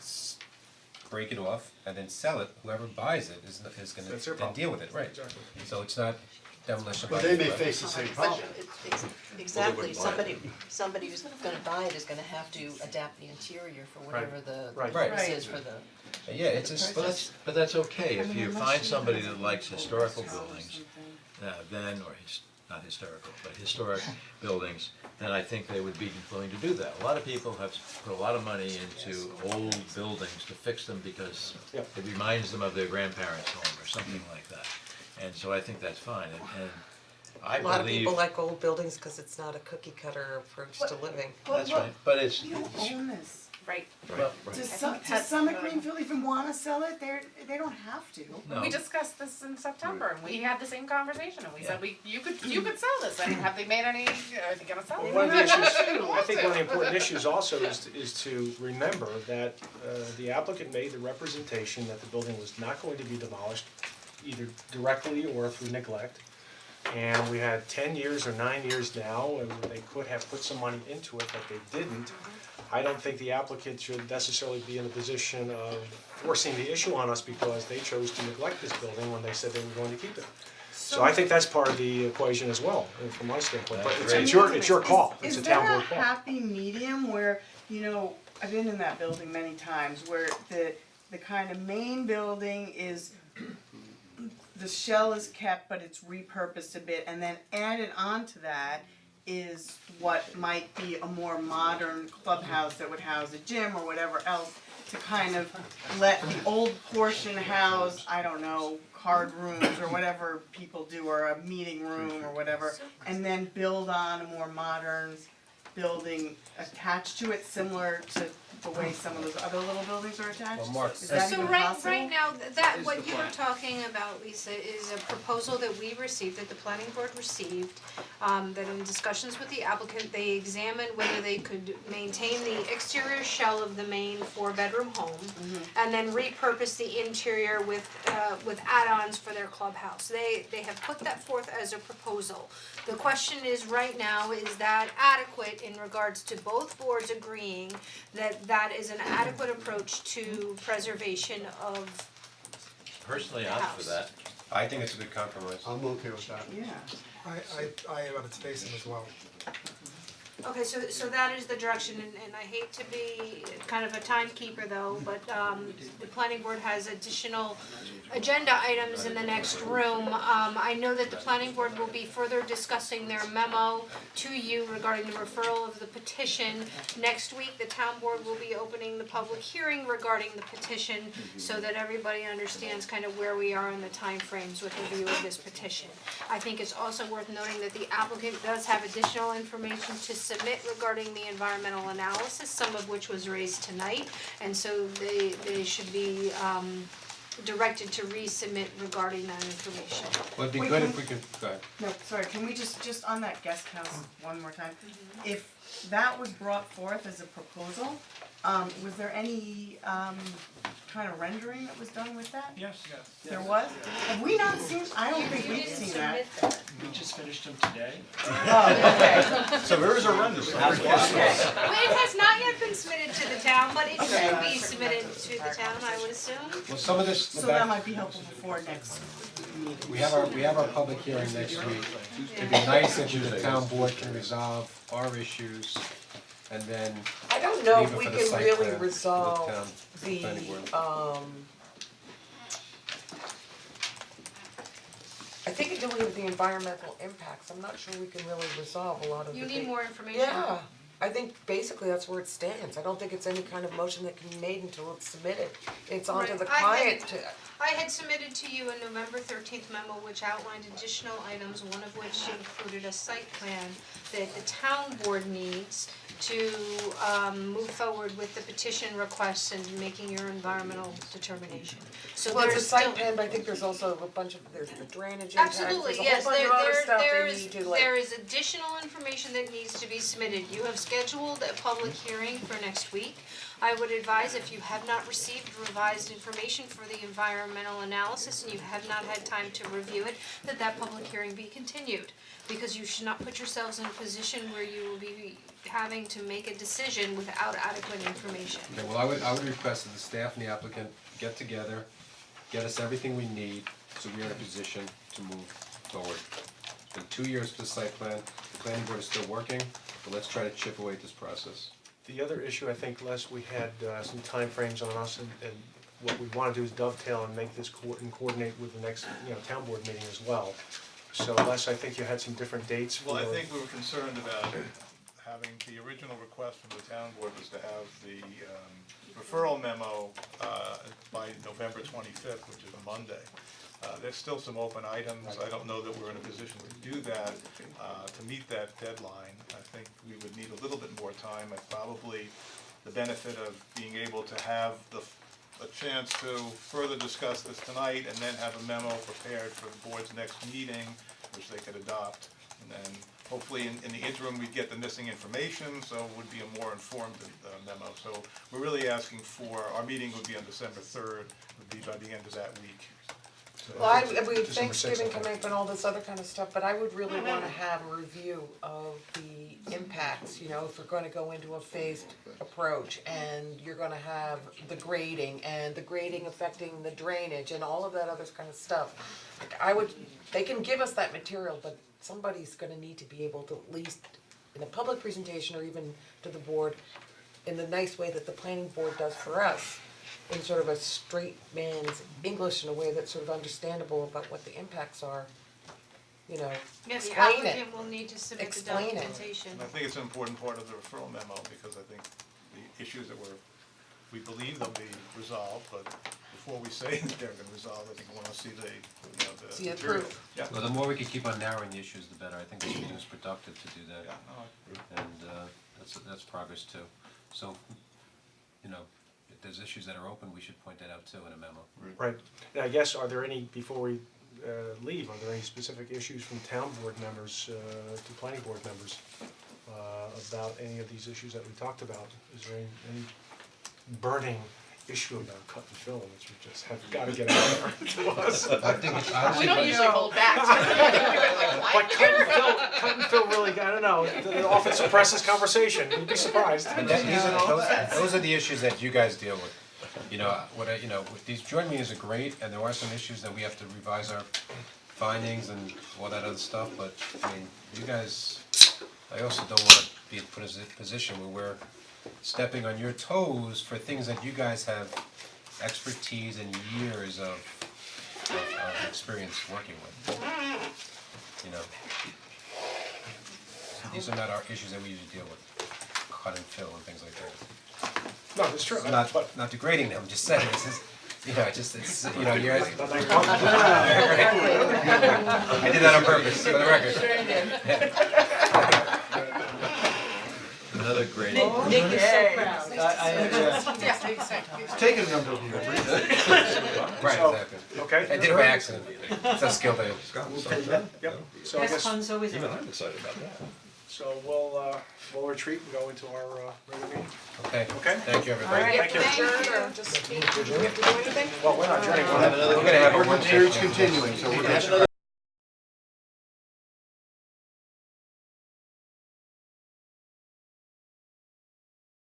Speaker 1: break it off and then sell it, whoever buys it is
Speaker 3: That's their
Speaker 1: gonna then
Speaker 3: problem.
Speaker 1: deal with it, right?
Speaker 3: Exactly.
Speaker 1: So it's not demolition by
Speaker 6: But they
Speaker 1: neglect.
Speaker 6: may face the same
Speaker 11: But
Speaker 6: problem.
Speaker 11: exactly,
Speaker 8: Well, they wouldn't
Speaker 11: somebody who's gonna buy it is gonna have to adapt the interior for whatever the
Speaker 3: Right.
Speaker 11: purpose is for the.
Speaker 1: Yeah, it's just,
Speaker 7: But that's okay, if you find somebody that likes historical buildings, then, or not historical, but historic buildings, then I think they would be willing to do that. A lot of people have put a lot of money into old buildings to fix them because it reminds them of their grandparents' home or something like that. And so I think that's fine, and I
Speaker 5: A
Speaker 7: believe.
Speaker 5: lot of people like old buildings because it's not a cookie cutter approach to living.
Speaker 7: That's right, but it's.
Speaker 19: You don't own this,
Speaker 14: right?
Speaker 19: Does Summit Greenfield even wanna sell it? They don't have to.
Speaker 14: We discussed this in September and we had the same conversation and we said you could sell this, I mean, have they made any, are they gonna sell it?
Speaker 3: One of the issues, I think one of the important issues also is to remember that the applicant made the representation that the building was not going to be demolished either directly or through neglect. And we had 10 years or 9 years now, and they could have put some money into it, but they didn't. I don't think the applicant should necessarily be in a position of forcing the issue on us because they chose to neglect this building when they said they were going to keep it. So I think that's part of the equation as well, from my standpoint, but it's your call, it's a town board
Speaker 19: Is there
Speaker 3: call.
Speaker 19: a happy medium where, I've been in that building many times, where the kind of main building is, the shell is kept, but it's repurposed a bit, and then added onto that is what might be a more modern clubhouse that would house a gym or whatever else, to kind of let the old portion house, I don't know, card rooms or whatever people do, or a meeting room or whatever, and then build on a more modern building attached to it, similar to the way some of those other little buildings are attached?
Speaker 1: Well, Mark,
Speaker 19: Is that
Speaker 2: So
Speaker 19: even
Speaker 2: right
Speaker 19: possible?
Speaker 2: now, that what you were talking about, Lisa, is a proposal that we received, that the planning board received, that in discussions with the applicant, they examined whether they could maintain the exterior shell of the main 4-bedroom home and then repurpose the interior with add-ons for their clubhouse. They have put that forth as a proposal. The question is right now, is that adequate in regards to both boards agreeing that that is an adequate approach to preservation of
Speaker 7: Personally,
Speaker 2: the
Speaker 7: I'm
Speaker 2: house?
Speaker 7: for that.
Speaker 1: I think it's a good compromise.
Speaker 6: I'm okay with that.
Speaker 19: Yeah.
Speaker 18: I am on its basis as well.
Speaker 2: Okay, so that is the direction, and I hate to be kind of a timekeeper though, but the planning board has additional agenda items in the next room. I know that the planning board will be further discussing their memo to you regarding the referral of the petition. Next week, the town board will be opening the public hearing regarding the petition so that everybody understands kind of where we are in the timeframes with review of this petition. I think it's also worth noting that the applicant does have additional information to submit regarding the environmental analysis, some of which was raised tonight, and so they should be directed to resubmit regarding that information.
Speaker 1: Well, it'd be
Speaker 19: Wait,
Speaker 1: good
Speaker 19: can-
Speaker 1: if we could, go ahead.
Speaker 19: No, sorry, can we just on that guest house one more time? If that was brought forth as a proposal, was there any kind of rendering that was done with that?
Speaker 17: Yes.
Speaker 19: There was? Have we not seen, I don't think we've seen that.
Speaker 17: We just finished them today.
Speaker 19: Oh, okay.
Speaker 7: So there is a render.
Speaker 2: Well, it has not yet been submitted to the town, but it should be submitted to the town, I would assume.
Speaker 1: Well, some of this,
Speaker 19: So that might be helpful before next meeting.
Speaker 1: we have our public hearing next week. It'd be nice if the town board can resolve our issues and then
Speaker 5: I don't know
Speaker 1: leave
Speaker 5: if
Speaker 1: it
Speaker 5: we
Speaker 1: for the
Speaker 5: can
Speaker 1: site
Speaker 5: really
Speaker 1: plan for the
Speaker 5: resolve
Speaker 1: town
Speaker 5: the,
Speaker 1: planning board.
Speaker 5: I think dealing with the environmental impacts, I'm not sure we can really resolve a lot of the
Speaker 2: You
Speaker 5: thing-
Speaker 2: need more information.
Speaker 5: Yeah, I think basically that's where it stands. I don't think it's any kind of motion that can be made until it's submitted. It's on to
Speaker 2: Right.
Speaker 5: the
Speaker 2: I
Speaker 5: client
Speaker 2: had-
Speaker 5: to,
Speaker 2: I had submitted to you a November 13th memo which outlined additional items, one of which included a site plan that the town board needs to move forward with the petition requests and making your environmental determination. So
Speaker 5: well, it's a
Speaker 2: there's
Speaker 5: site
Speaker 2: still.
Speaker 5: plan, but I think there's also a bunch of, there's the drainage impacts,
Speaker 2: Absolutely,
Speaker 5: there's a
Speaker 2: yes,
Speaker 5: whole bunch of other stuff they
Speaker 2: there's,
Speaker 5: need to like.
Speaker 2: there is additional information that needs to be submitted. You have scheduled a public hearing for next week. I would advise if you have not received revised information for the environmental analysis and you have not had time to review it, that public hearing be continued. Because you should not put yourselves in a position where you will be having to make a decision without adequate information.
Speaker 1: Okay, well, I would request that the staff and the applicant get together, get us everything we need, so we're in a position to move forward. It's been 2 years to the site plan, the planning board is still working, but let's try to chip away at this process.
Speaker 3: The other issue, I think, Les, we had some timeframes on us, and what we wanna do is dovetail and make this and coordinate with the next, town board meeting as well. So Les, I think you had some different dates for.
Speaker 4: Well, I think we were concerned about having, the original request from the town board was to have the referral memo by November 25th, which is a Monday. There's still some open items, I don't know that we're in a position to do that, to meet that deadline. I think we would need a little bit more time, I'd probably the benefit of being able to have a chance to further discuss this tonight and then have a memo prepared for the board's next meeting, which they could adopt. And then hopefully in the interim, we'd get the missing information, so it would be a more informed memo. So we're really asking for, our meeting would be on December 3rd, would be by the end of that week. So-
Speaker 5: Well,
Speaker 3: December
Speaker 5: Thanksgiving
Speaker 3: 6th, I
Speaker 5: coming up and all this other kind of stuff, but I would really wanna have a review of the impacts, you know, if we're gonna go into a phased approach and you're gonna have the grading and the grading affecting the drainage and all of that other kind of stuff. Like, they can give us that material, but somebody's gonna need to be able to at least, in a public presentation or even to the board, in the nice way that the planning board does for us, in sort of a straight man's English in a way that's sort of understandable about what the impacts are, you know,
Speaker 2: Yeah, the
Speaker 5: explain it.
Speaker 2: applicant will need to submit the
Speaker 5: Explain it.
Speaker 2: documentation.
Speaker 4: And I think it's an important part of the referral memo, because I think the issues that we believe they'll be resolved, but before we say that they're gonna resolve, I think we wanna see the
Speaker 5: See the
Speaker 4: material.
Speaker 5: proof.
Speaker 4: Yeah.
Speaker 1: Well, the more we can keep on narrowing the issues, the better. I think this meeting is productive to do that.
Speaker 4: Yeah, no, I agree.
Speaker 1: And that's progress too. So, you know, if there's issues that are open, we should point that out too in a memo.
Speaker 3: Right, now, yes, are there any, before we leave, are there any specific issues from town board members to planning board members about any of these issues that we talked about? Is there any burning issue about cut and fill, which we just have gotta get out there to us?
Speaker 1: I think it's honestly.
Speaker 10: We don't usually hold back.
Speaker 3: But cut and fill really, I don't know, it often suppresses conversation, you'd be surprised.
Speaker 1: And those are the issues that you guys deal with. You know, with these joint meetings are great, and there are some issues that we have to revise our findings and all that other stuff, but I mean, you guys, I also don't wanna be put in a position where we're stepping on your toes for things that you guys have expertise and years of experience working with. You know, these are not our issues that we usually deal with, cut and fill and things like that.
Speaker 3: No, that's true,
Speaker 1: Not degrading them, just saying, it's just, you know, it's, you know, you're. I did that on purpose, for the record.
Speaker 7: Another great.
Speaker 5: Nick is so proud.
Speaker 16: It's taken a number of years.
Speaker 1: Right,
Speaker 3: So,
Speaker 1: exactly.
Speaker 3: okay.
Speaker 1: I did it by accident, it's a skill thing.
Speaker 3: Yep, so I guess,
Speaker 8: Even I'm excited about that.
Speaker 3: so we'll retreat and go into our regular meeting.
Speaker 1: Okay,
Speaker 3: Okay.
Speaker 1: thank you, everybody.
Speaker 3: Thank you.
Speaker 5: Adjourn or just, do we have to do anything?
Speaker 3: Well, we're not adjourning,
Speaker 1: We're gonna have a
Speaker 15: Ordinance
Speaker 1: one
Speaker 15: hearing's continuing, so we're gonna.